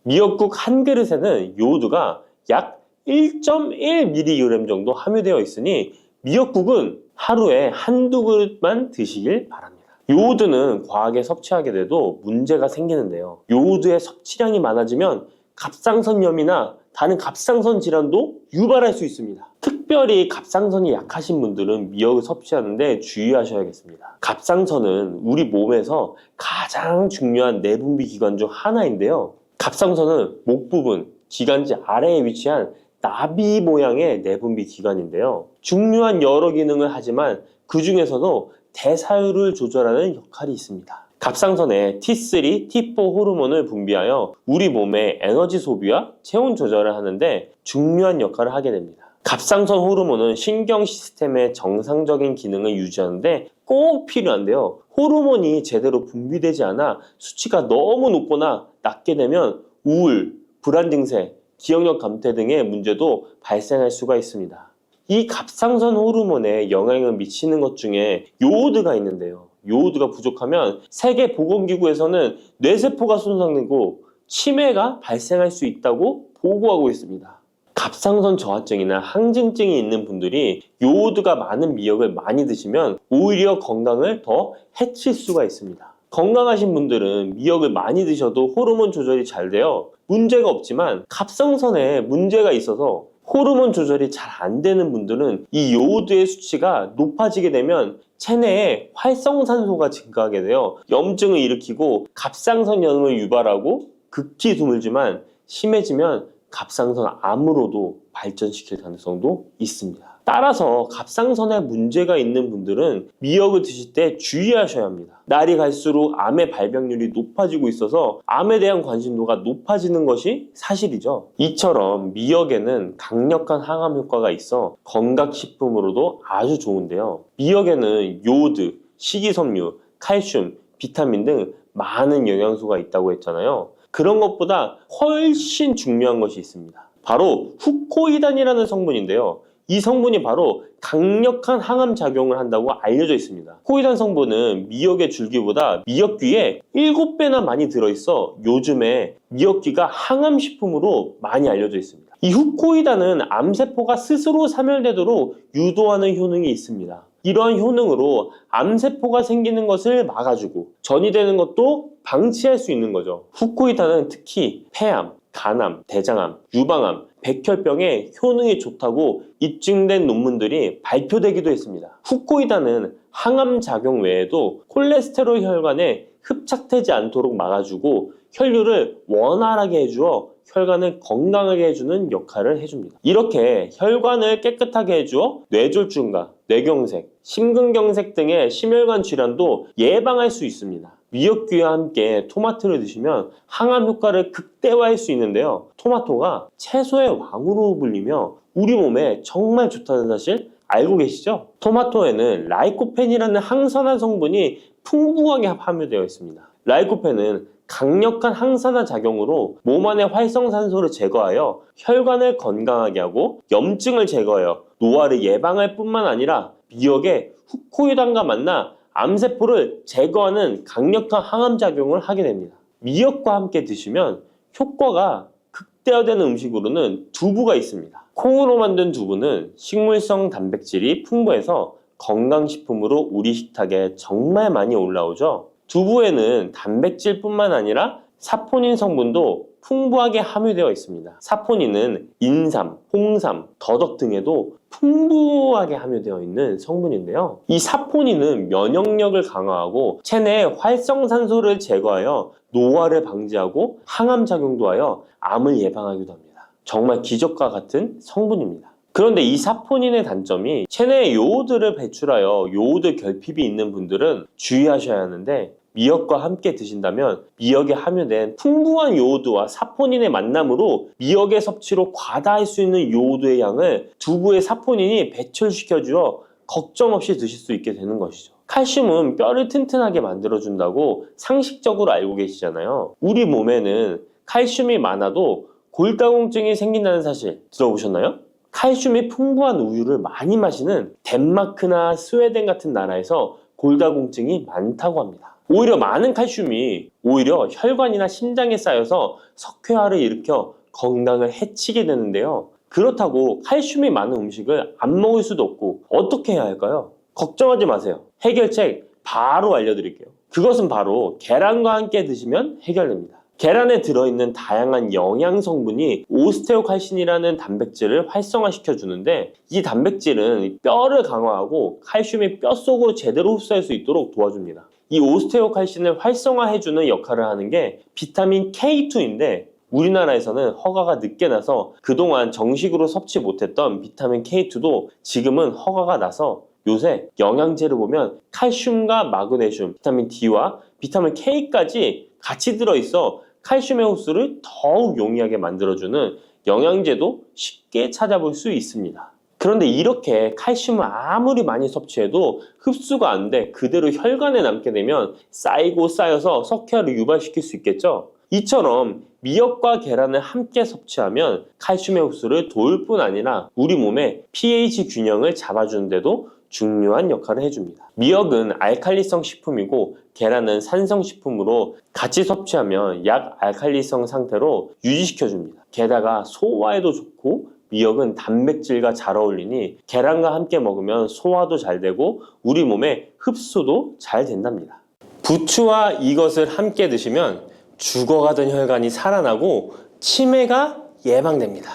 미역국 한 그릇에는 요오드가 약 1.1mg 정도 함유되어 있으니 미역국은 하루에 한두 그릇만 드시길 바랍니다. 요오드는 과하게 섭취하게 돼도 문제가 생기는데요. 요오드의 섭취량이 많아지면 갑상선염이나 다른 갑상선 질환도 유발할 수 있습니다. 특별히 갑상선이 약하신 분들은 미역을 섭취하는데 주의하셔야겠습니다. 갑상선은 우리 몸에서 가장 중요한 내분비 기관 중 하나인데요. 갑상선은 목 부분, 기관지 아래에 위치한 나비 모양의 내분비 기관인데요. 중요한 여러 기능을 하지만 그 중에서도 대사율을 조절하는 역할이 있습니다. 갑상선에 T3, T4 호르몬을 분비하여 우리 몸의 에너지 소비와 체온 조절을 하는데 중요한 역할을 하게 됩니다. 갑상선 호르몬은 신경 시스템의 정상적인 기능을 유지하는데 꼭 필요한데요. 호르몬이 제대로 분비되지 않아 수치가 너무 높거나 낮게 되면 우울, 불안 증세, 기억력 감퇴 등의 문제도 발생할 수가 있습니다. 이 갑상선 호르몬에 영향을 미치는 것 중에 요오드가 있는데요. 요오드가 부족하면 세계보건기구에서는 뇌세포가 손상되고 치매가 발생할 수 있다고 보고하고 있습니다. 갑상선 저하증이나 항진증이 있는 분들이 요오드가 많은 미역을 많이 드시면 오히려 건강을 더 해칠 수가 있습니다. 건강하신 분들은 미역을 많이 드셔도 호르몬 조절이 잘 되어 문제가 없지만 갑상선에 문제가 있어서 호르몬 조절이 잘 안 되는 분들은 이 요오드의 수치가 높아지게 되면 체내에 활성산소가 증가하게 되어 염증을 일으키고 갑상선염을 유발하고 극히 드물지만 심해지면 갑상선 암으로도 발전시킬 가능성도 있습니다. 따라서 갑상선에 문제가 있는 분들은 미역을 드실 때 주의하셔야 합니다. 날이 갈수록 암의 발병률이 높아지고 있어서 암에 대한 관심도가 높아지는 것이 사실이죠. 이처럼 미역에는 강력한 항암 효과가 있어 건강식품으로도 아주 좋은데요. 미역에는 요오드, 식이섬유, 칼슘, 비타민 등 많은 영양소가 있다고 했잖아요. 그런 것보다 훨씬 중요한 것이 있습니다. 바로 후코이단이라는 성분인데요. 이 성분이 바로 강력한 항암 작용을 한다고 알려져 있습니다. 코이단 성분은 미역의 줄기보다 미역귀에 7배나 많이 들어있어 요즘에 미역귀가 항암식품으로 많이 알려져 있습니다. 이 후코이단은 암세포가 스스로 사멸되도록 유도하는 효능이 있습니다. 이러한 효능으로 암세포가 생기는 것을 막아주고 전이 되는 것도 방치할 수 있는 거죠. 후코이다는 특히 폐암, 간암, 대장암, 유방암, 백혈병에 효능이 좋다고 입증된 논문들이 발표되기도 했습니다. 후코이다는 항암 작용 외에도 콜레스테롤 혈관에 흡착되지 않도록 막아주고 혈류를 원활하게 해주어 혈관을 건강하게 해주는 역할을 해줍니다. 이렇게 혈관을 깨끗하게 해주어 뇌졸중과 뇌경색, 심근경색 등의 심혈관 질환도 예방할 수 있습니다. 미역귀와 함께 토마토를 드시면 항암 효과를 극대화할 수 있는데요. 토마토가 채소의 왕으로 불리며 우리 몸에 정말 좋다는 사실 알고 계시죠? 토마토에는 라이코펜이라는 항산화 성분이 풍부하게 함유되어 있습니다. 라이코펜은 강력한 항산화 작용으로 몸 안의 활성산소를 제거하여 혈관을 건강하게 하고 염증을 제거하여 노화를 예방할 뿐만 아니라 미역의 후코이단과 만나 암세포를 제거하는 강력한 항암작용을 하게 됩니다. 미역과 함께 드시면 효과가 극대화되는 음식으로는 두부가 있습니다. 콩으로 만든 두부는 식물성 단백질이 풍부해서 건강식품으로 우리 식탁에 정말 많이 올라오죠. 두부에는 단백질뿐만 아니라 사포닌 성분도 풍부하게 함유되어 있습니다. 사포닌은 인삼, 홍삼, 더덕 등에도 풍부하게 함유되어 있는 성분인데요. 이 사포닌은 면역력을 강화하고 체내의 활성산소를 제거하여 노화를 방지하고 항암 작용도 하여 암을 예방하기도 합니다. 정말 기적과 같은 성분입니다. 그런데 이 사포닌의 단점이 체내에 요오드를 배출하여 요오드 결핍이 있는 분들은 주의하셔야 하는데 미역과 함께 드신다면 미역에 함유된 풍부한 요오드와 사포닌의 만남으로 미역의 섭취로 과다할 수 있는 요오드의 양을 두부의 사포닌이 배출시켜주어 걱정 없이 드실 수 있게 되는 것이죠. 칼슘은 뼈를 튼튼하게 만들어준다고 상식적으로 알고 계시잖아요. 우리 몸에는 칼슘이 많아도 골다공증이 생긴다는 사실 들어보셨나요? 칼슘이 풍부한 우유를 많이 마시는 덴마크나 스웨덴 같은 나라에서 골다공증이 많다고 합니다. 오히려 많은 칼슘이 오히려 혈관이나 심장에 쌓여서 석회화를 일으켜 건강을 해치게 되는데요. 그렇다고 칼슘이 많은 음식을 안 먹을 수도 없고 어떻게 해야 할까요? 걱정하지 마세요. 해결책 바로 알려드릴게요. 그것은 바로 계란과 함께 드시면 해결됩니다. 계란에 들어있는 다양한 영양 성분이 오스테오칼신이라는 단백질을 활성화시켜 주는데 이 단백질은 뼈를 강화하고 칼슘이 뼛속으로 제대로 흡수할 수 있도록 도와줍니다. 이 오스테오칼신을 활성화해주는 역할을 하는 게 비타민 K2인데 우리나라에서는 허가가 늦게 나서 그동안 정식으로 섭취 못했던 비타민 K2도 지금은 허가가 나서 요새 영양제를 보면 칼슘과 마그네슘, 비타민 D와 비타민 K까지 같이 들어있어 칼슘의 흡수를 더욱 용이하게 만들어주는 영양제도 쉽게 찾아볼 수 있습니다. 그런데 이렇게 칼슘을 아무리 많이 섭취해도 흡수가 안 돼 그대로 혈관에 남게 되면 쌓이고 쌓여서 석회화를 유발시킬 수 있겠죠? 이처럼 미역과 계란을 함께 섭취하면 칼슘의 흡수를 도울 뿐 아니라 우리 몸의 pH 균형을 잡아주는 데도 중요한 역할을 해줍니다. 미역은 알칼리성 식품이고 계란은 산성 식품으로 같이 섭취하면 약 알칼리성 상태로 유지시켜줍니다. 게다가 소화에도 좋고 미역은 단백질과 잘 어울리니 계란과 함께 먹으면 소화도 잘 되고 우리 몸의 흡수도 잘 된답니다. 부추와 이것을 함께 드시면 죽어가던 혈관이 살아나고 치매가 예방됩니다.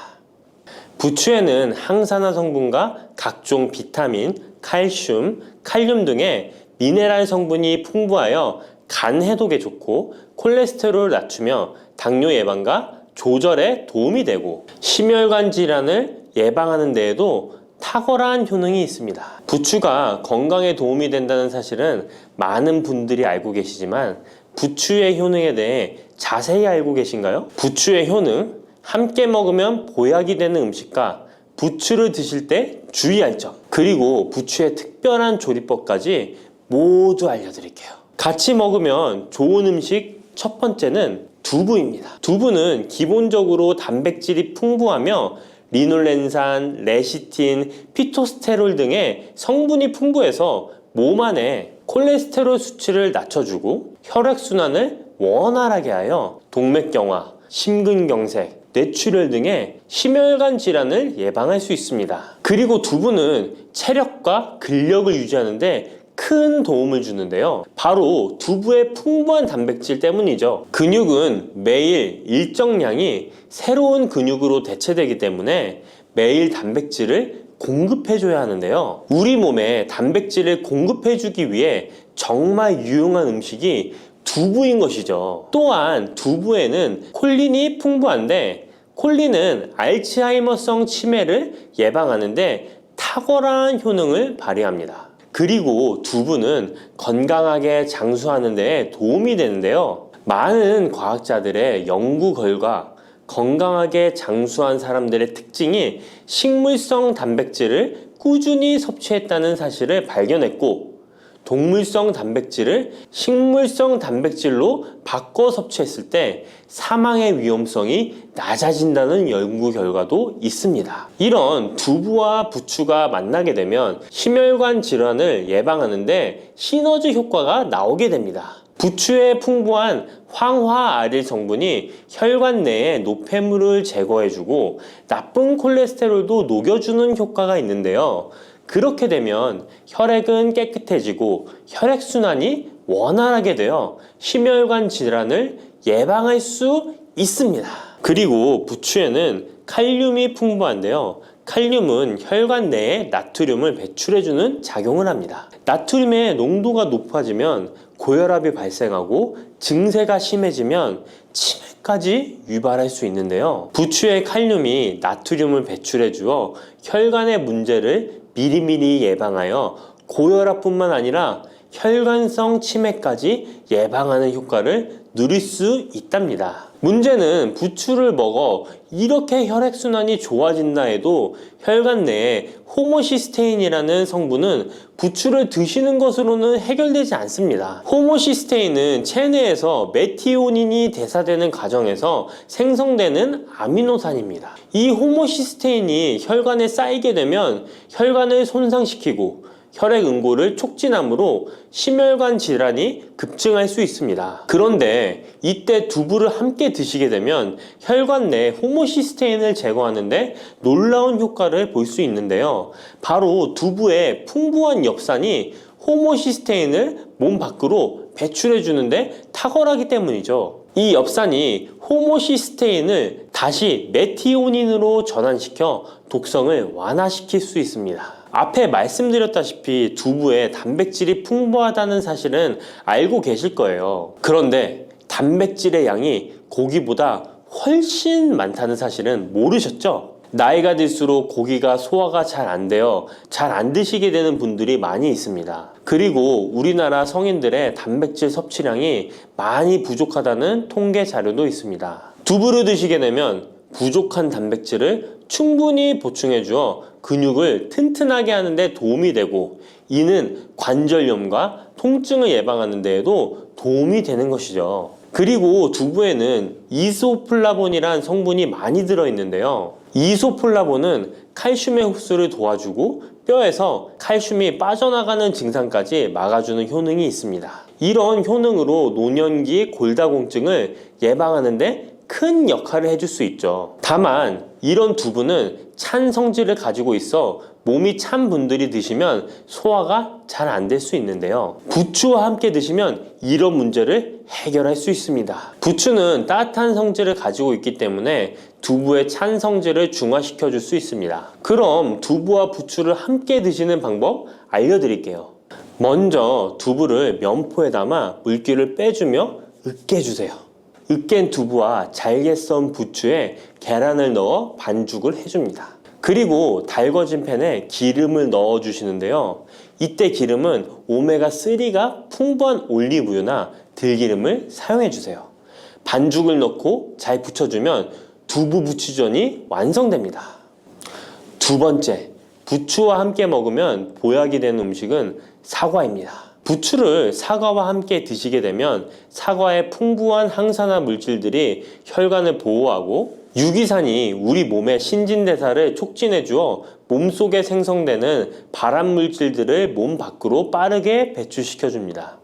부추에는 항산화 성분과 각종 비타민, 칼슘, 칼륨 등의 미네랄 성분이 풍부하여 간 해독에 좋고 콜레스테롤을 낮추며 당뇨 예방과 조절에 도움이 되고 심혈관 질환을 예방하는 데에도 탁월한 효능이 있습니다. 부추가 건강에 도움이 된다는 사실은 많은 분들이 알고 계시지만 부추의 효능에 대해 자세히 알고 계신가요? 부추의 효능, 함께 먹으면 보약이 되는 음식과 부추를 드실 때 주의할 점, 그리고 부추의 특별한 조리법까지 모두 알려드릴게요. 같이 먹으면 좋은 음식 첫 번째는 두부입니다. 두부는 기본적으로 단백질이 풍부하며 리놀렌산, 레시틴, 피토스테롤 등의 성분이 풍부해서 몸 안에 콜레스테롤 수치를 낮춰주고 혈액순환을 원활하게 하여 동맥경화, 심근경색, 뇌출혈 등의 심혈관 질환을 예방할 수 있습니다. 그리고 두부는 체력과 근력을 유지하는 데 큰 도움을 주는데요. 바로 두부의 풍부한 단백질 때문이죠. 근육은 매일 일정량이 새로운 근육으로 대체되기 때문에 매일 단백질을 공급해줘야 하는데요. 우리 몸에 단백질을 공급해주기 위해 정말 유용한 음식이 두부인 것이죠. 또한 두부에는 콜린이 풍부한데, 콜린은 알츠하이머성 치매를 예방하는데 탁월한 효능을 발휘합니다. 그리고 두부는 건강하게 장수하는 데 도움이 되는데요. 많은 과학자들의 연구 결과 건강하게 장수한 사람들의 특징이 식물성 단백질을 꾸준히 섭취했다는 사실을 발견했고, 동물성 단백질을 식물성 단백질로 바꿔 섭취했을 때 사망의 위험성이 낮아진다는 연구 결과도 있습니다. 이런 두부와 부추가 만나게 되면 심혈관 질환을 예방하는데 시너지 효과가 나오게 됩니다. 부추의 풍부한 황화아릴 성분이 혈관 내의 노폐물을 제거해주고 나쁜 콜레스테롤도 녹여주는 효과가 있는데요. 그렇게 되면 혈액은 깨끗해지고 혈액순환이 원활하게 되어 심혈관 질환을 예방할 수 있습니다. 그리고 부추에는 칼륨이 풍부한데요. 칼륨은 혈관 내에 나트륨을 배출해주는 작용을 합니다. 나트륨의 농도가 높아지면 고혈압이 발생하고 증세가 심해지면 치매까지 유발할 수 있는데요. 부추의 칼륨이 나트륨을 배출해 주어 혈관의 문제를 미리미리 예방하여 고혈압뿐만 아니라 혈관성 치매까지 예방하는 효과를 누릴 수 있답니다. 문제는 부추를 먹어 이렇게 혈액순환이 좋아진다 해도 혈관 내에 호모시스테인이라는 성분은 부추를 드시는 것으로는 해결되지 않습니다. 호모시스테인은 체내에서 메티오닌이 대사되는 과정에서 생성되는 아미노산입니다. 이 호모시스테인이 혈관에 쌓이게 되면 혈관을 손상시키고 혈액 응고를 촉진하므로 심혈관 질환이 급증할 수 있습니다. 그런데 이때 두부를 함께 드시게 되면 혈관 내 호모시스테인을 제거하는데 놀라운 효과를 볼 수 있는데요. 바로 두부의 풍부한 엽산이 호모시스테인을 몸 밖으로 배출해 주는데 탁월하기 때문이죠. 이 엽산이 호모시스테인을 다시 메티오닌으로 전환시켜 독성을 완화시킬 수 있습니다. 앞에 말씀드렸다시피 두부에 단백질이 풍부하다는 사실은 알고 계실 거예요. 그런데 단백질의 양이 고기보다 훨씬 많다는 사실은 모르셨죠? 나이가 들수록 고기가 소화가 잘 안 되어 잘 안 드시게 되는 분들이 많이 있습니다. 그리고 우리나라 성인들의 단백질 섭취량이 많이 부족하다는 통계 자료도 있습니다. 두부를 드시게 되면 부족한 단백질을 충분히 보충해 주어 근육을 튼튼하게 하는 데 도움이 되고, 이는 관절염과 통증을 예방하는 데에도 도움이 되는 것이죠. 그리고 두부에는 이소플라본이란 성분이 많이 들어있는데요. 이소플라본은 칼슘의 흡수를 도와주고 뼈에서 칼슘이 빠져나가는 증상까지 막아주는 효능이 있습니다. 이런 효능으로 노년기 골다공증을 예방하는 데 큰 역할을 해줄 수 있죠. 다만 이런 두부는 찬 성질을 가지고 있어 몸이 찬 분들이 드시면 소화가 잘 안 될 수 있는데요. 부추와 함께 드시면 이런 문제를 해결할 수 있습니다. 부추는 따뜻한 성질을 가지고 있기 때문에 두부의 찬 성질을 중화시켜 줄 수 있습니다. 그럼 두부와 부추를 함께 드시는 방법 알려드릴게요. 먼저 두부를 면포에 담아 물기를 빼주며 으깨주세요. 으깬 두부와 잘게 썬 부추에 계란을 넣어 반죽을 해줍니다. 그리고 달궈진 팬에 기름을 넣어 주시는데요. 이때 기름은 오메가3가 풍부한 올리브유나 들기름을 사용해 주세요. 반죽을 넣고 잘 부쳐주면 두부 부추전이 완성됩니다. 두 번째, 부추와 함께 먹으면 보약이 되는 음식은 사과입니다. 부추를 사과와 함께 드시게 되면 사과의 풍부한 항산화 물질들이 혈관을 보호하고, 유기산이 우리 몸의 신진대사를 촉진해 주어 몸속에 생성되는 발암 물질들을 몸 밖으로 빠르게 배출시켜 줍니다.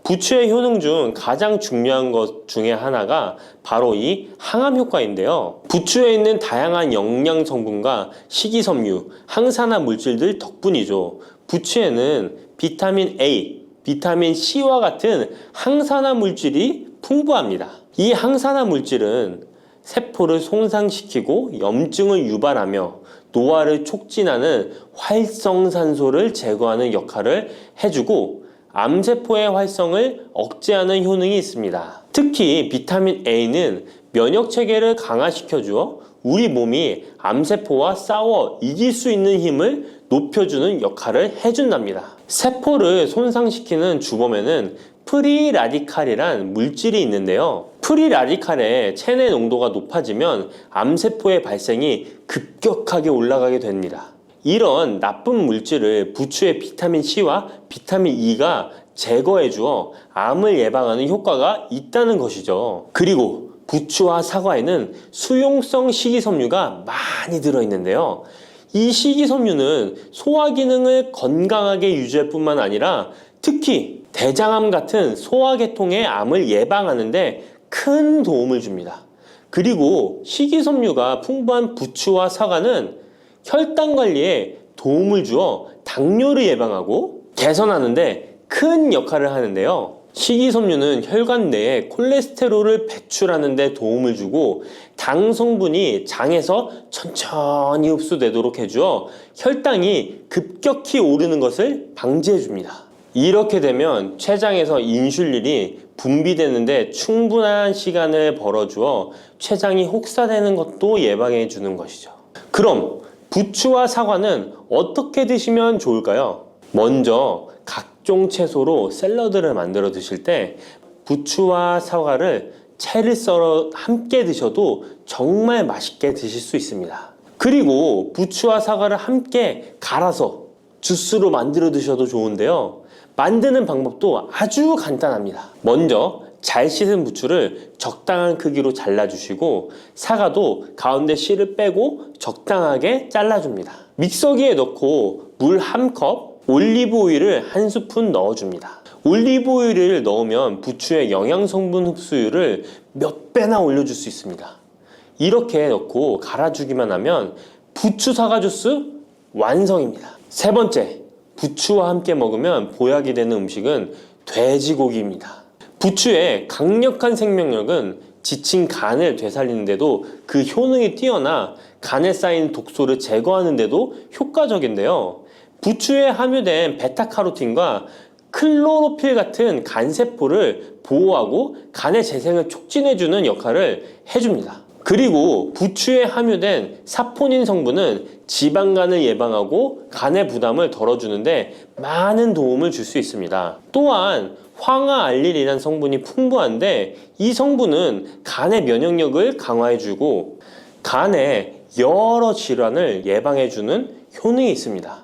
부추의 효능 중 가장 중요한 것 중에 하나가 바로 이 항암 효과인데요. 부추에 있는 다양한 영양 성분과 식이섬유, 항산화 물질들 덕분이죠. 부추에는 비타민 A, 비타민 C와 같은 항산화 물질이 풍부합니다. 이 항산화 물질은 세포를 손상시키고 염증을 유발하며 노화를 촉진하는 활성산소를 제거하는 역할을 해주고 암세포의 활성을 억제하는 효능이 있습니다. 특히 비타민 A는 면역체계를 강화시켜주어 우리 몸이 암세포와 싸워 이길 수 있는 힘을 높여주는 역할을 해준답니다. 세포를 손상시키는 주범에는 프리라디칼이란 물질이 있는데요. 프리라디칼의 체내 농도가 높아지면 암세포의 발생이 급격하게 올라가게 됩니다. 이런 나쁜 물질을 부추의 비타민 C와 비타민 E가 제거해 주어 암을 예방하는 효과가 있다는 것이죠. 그리고 부추와 사과에는 수용성 식이섬유가 많이 들어있는데요. 이 식이섬유는 소화 기능을 건강하게 유지할 뿐만 아니라 특히 대장암 같은 소화계통의 암을 예방하는 데 큰 도움을 줍니다. 그리고 식이섬유가 풍부한 부추와 사과는 혈당 관리에 도움을 주어 당뇨를 예방하고 개선하는데 큰 역할을 하는데요. 식이섬유는 혈관 내에 콜레스테롤을 배출하는 데 도움을 주고 당 성분이 장에서 천천히 흡수되도록 해주어 혈당이 급격히 오르는 것을 방지해 줍니다. 이렇게 되면 췌장에서 인슐린이 분비되는데 충분한 시간을 벌어주어 췌장이 혹사되는 것도 예방해 주는 것이죠. 그럼 부추와 사과는 어떻게 드시면 좋을까요? 먼저 각종 채소로 샐러드를 만들어 드실 때 부추와 사과를 채를 썰어 함께 드셔도 정말 맛있게 드실 수 있습니다. 그리고 부추와 사과를 함께 갈아서 주스로 만들어 드셔도 좋은데요. 만드는 방법도 아주 간단합니다. 먼저 잘 씻은 부추를 적당한 크기로 잘라주시고 사과도 가운데 씨를 빼고 적당하게 잘라줍니다. 믹서기에 넣고 물 1컵, 올리브 오일을 1스푼 넣어줍니다. 올리브 오일을 넣으면 부추의 영양 성분 흡수율을 몇 배나 올려줄 수 있습니다. 이렇게 넣고 갈아주기만 하면 부추 사과 주스 완성입니다. 세 번째, 부추와 함께 먹으면 보약이 되는 음식은 돼지고기입니다. 부추의 강력한 생명력은 지친 간을 되살리는데도 그 효능이 뛰어나 간에 쌓인 독소를 제거하는데도 효과적인데요. 부추에 함유된 베타카로틴과 클로로필 같은 간세포를 보호하고 간의 재생을 촉진해주는 역할을 해줍니다. 그리고 부추에 함유된 사포닌 성분은 지방간을 예방하고 간의 부담을 덜어주는데 많은 도움을 줄 수 있습니다. 또한 황화알릴이라는 성분이 풍부한데 이 성분은 간의 면역력을 강화해주고 간의 여러 질환을 예방해주는 효능이 있습니다.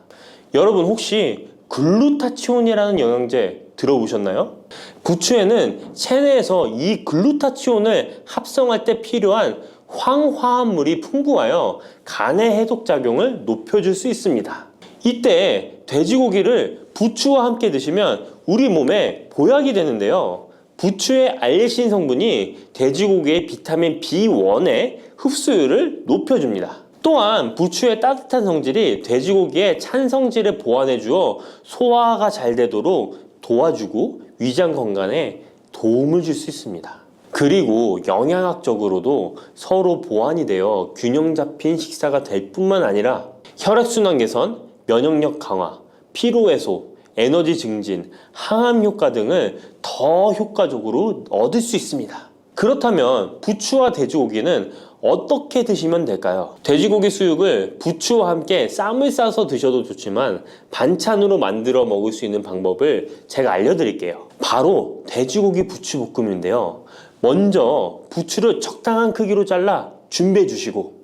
여러분 혹시 글루타치온이라는 영양제 들어보셨나요? 부추에는 체내에서 이 글루타치온을 합성할 때 필요한 황화합물이 풍부하여 간의 해독작용을 높여줄 수 있습니다. 이때 돼지고기를 부추와 함께 드시면 우리 몸에 보약이 되는데요. 부추의 알레신 성분이 돼지고기의 비타민 B1의 흡수율을 높여줍니다. 또한 부추의 따뜻한 성질이 돼지고기의 찬 성질을 보완해 주어 소화가 잘 되도록 도와주고 위장 건강에 도움을 줄 수 있습니다. 그리고 영양학적으로도 서로 보완이 되어 균형 잡힌 식사가 될 뿐만 아니라 혈액순환 개선, 면역력 강화, 피로 해소, 에너지 증진, 항암 효과 등을 더 효과적으로 얻을 수 있습니다. 그렇다면 부추와 돼지고기는 어떻게 드시면 될까요? 돼지고기 수육을 부추와 함께 쌈을 싸서 드셔도 좋지만 반찬으로 만들어 먹을 수 있는 방법을 제가 알려드릴게요. 바로 돼지고기 부추볶음인데요. 먼저 부추를 적당한 크기로 잘라 준비해 주시고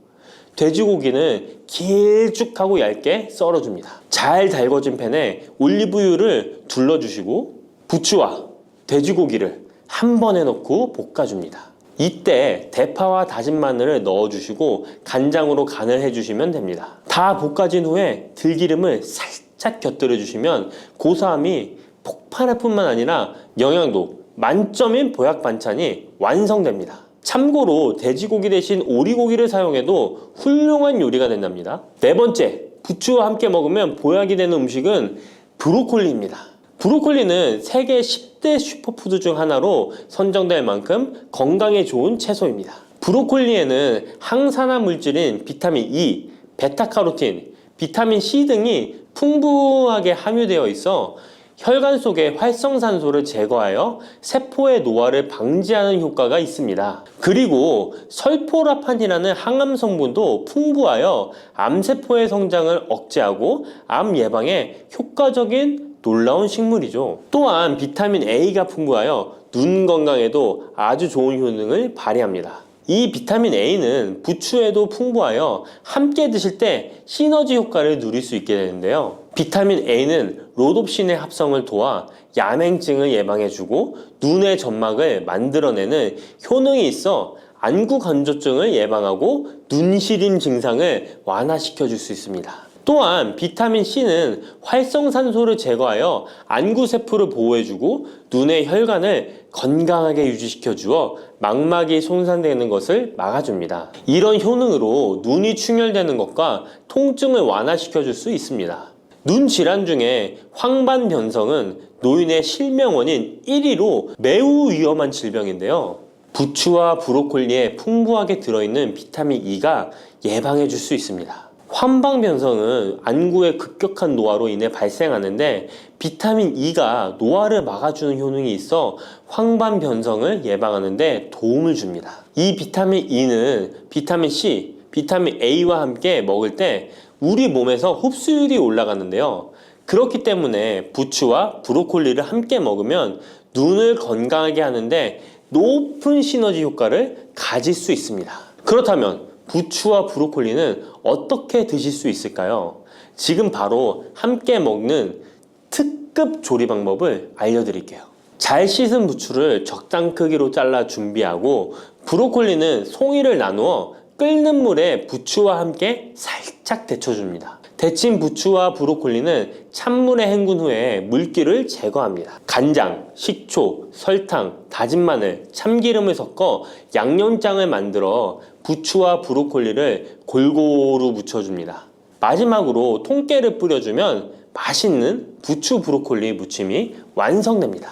돼지고기는 길쭉하고 얇게 썰어줍니다. 잘 달궈진 팬에 올리브유를 둘러주시고 부추와 돼지고기를 한 번에 넣고 볶아줍니다. 이때 대파와 다진 마늘을 넣어주시고 간장으로 간을 해주시면 됩니다. 다 볶아진 후에 들기름을 살짝 곁들여 주시면 고소함이 폭발할 뿐만 아니라 영양도 만점인 보약 반찬이 완성됩니다. 참고로 돼지고기 대신 오리고기를 사용해도 훌륭한 요리가 된답니다. 네 번째, 부추와 함께 먹으면 보약이 되는 음식은 브로콜리입니다. 브로콜리는 세계 10대 슈퍼푸드 중 하나로 선정될 만큼 건강에 좋은 채소입니다. 브로콜리에는 항산화 물질인 비타민 E, 베타카로틴, 비타민 C 등이 풍부하게 함유되어 있어 혈관 속의 활성산소를 제거하여 세포의 노화를 방지하는 효과가 있습니다. 그리고 설포라판이라는 항암 성분도 풍부하여 암세포의 성장을 억제하고 암 예방에 효과적인 놀라운 식물이죠. 또한 비타민 A가 풍부하여 눈 건강에도 아주 좋은 효능을 발휘합니다. 이 비타민 A는 부추에도 풍부하여 함께 드실 때 시너지 효과를 누릴 수 있게 되는데요. 비타민 A는 로놉신의 합성을 도와 야맹증을 예방해주고 눈의 점막을 만들어내는 효능이 있어 안구 건조증을 예방하고 눈시림 증상을 완화시켜줄 수 있습니다. 또한 비타민 C는 활성산소를 제거하여 안구세포를 보호해주고 눈의 혈관을 건강하게 유지시켜주어 망막이 손상되는 것을 막아줍니다. 이런 효능으로 눈이 충혈되는 것과 통증을 완화시켜줄 수 있습니다. 눈 질환 중에 황반변성은 노인의 실명 원인 1위로 매우 위험한 질병인데요. 부추와 브로콜리에 풍부하게 들어있는 비타민 E가 예방해 줄 수 있습니다. 황반변성은 안구의 급격한 노화로 인해 발생하는데 비타민 E가 노화를 막아주는 효능이 있어 황반변성을 예방하는 데 도움을 줍니다. 이 비타민 E는 비타민 C, 비타민 A와 함께 먹을 때 우리 몸에서 흡수율이 올라가는데요. 그렇기 때문에 부추와 브로콜리를 함께 먹으면 눈을 건강하게 하는데 높은 시너지 효과를 가질 수 있습니다. 그렇다면 부추와 브로콜리는 어떻게 드실 수 있을까요? 지금 바로 함께 먹는 특급 조리 방법을 알려드릴게요. 잘 씻은 부추를 적당 크기로 잘라 준비하고 브로콜리는 송이를 나누어 끓는 물에 부추와 함께 살짝 데쳐줍니다. 데친 부추와 브로콜리는 찬물에 헹군 후에 물기를 제거합니다. 간장, 식초, 설탕, 다진 마늘, 참기름을 섞어 양념장을 만들어 부추와 브로콜리를 골고루 묻혀줍니다. 마지막으로 통깨를 뿌려주면 맛있는 부추 브로콜리 무침이 완성됩니다.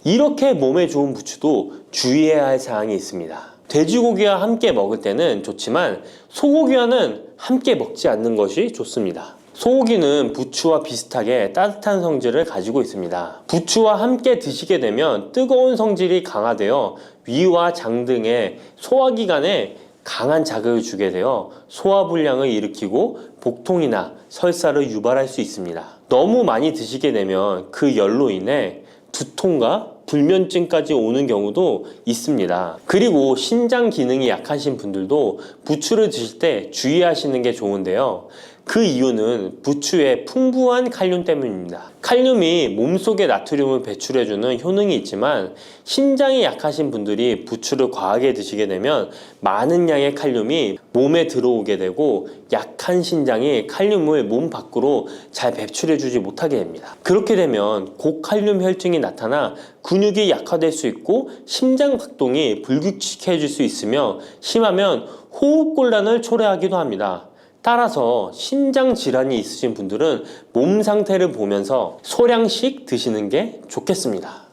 이렇게 몸에 좋은 부추도 주의해야 할 사항이 있습니다. 돼지고기와 함께 먹을 때는 좋지만 소고기와는 함께 먹지 않는 것이 좋습니다. 소고기는 부추와 비슷하게 따뜻한 성질을 가지고 있습니다. 부추와 함께 드시게 되면 뜨거운 성질이 강화되어 위와 장 등의 소화기관에 강한 자극을 주게 되어 소화불량을 일으키고 복통이나 설사를 유발할 수 있습니다. 너무 많이 드시게 되면 그 열로 인해 두통과 불면증까지 오는 경우도 있습니다. 그리고 신장 기능이 약하신 분들도 부추를 드실 때 주의하시는 게 좋은데요. 그 이유는 부추의 풍부한 칼륨 때문입니다. 칼륨이 몸속에 나트륨을 배출해주는 효능이 있지만 신장이 약하신 분들이 부추를 과하게 드시게 되면 많은 양의 칼륨이 몸에 들어오게 되고 약한 신장이 칼륨을 몸 밖으로 잘 배출해주지 못하게 됩니다. 그렇게 되면 고칼륨 혈증이 나타나 근육이 약화될 수 있고 심장 박동이 불규칙해질 수 있으며 심하면 호흡곤란을 초래하기도 합니다. 따라서 신장 질환이 있으신 분들은 몸 상태를 보면서 소량씩 드시는 게 좋겠습니다.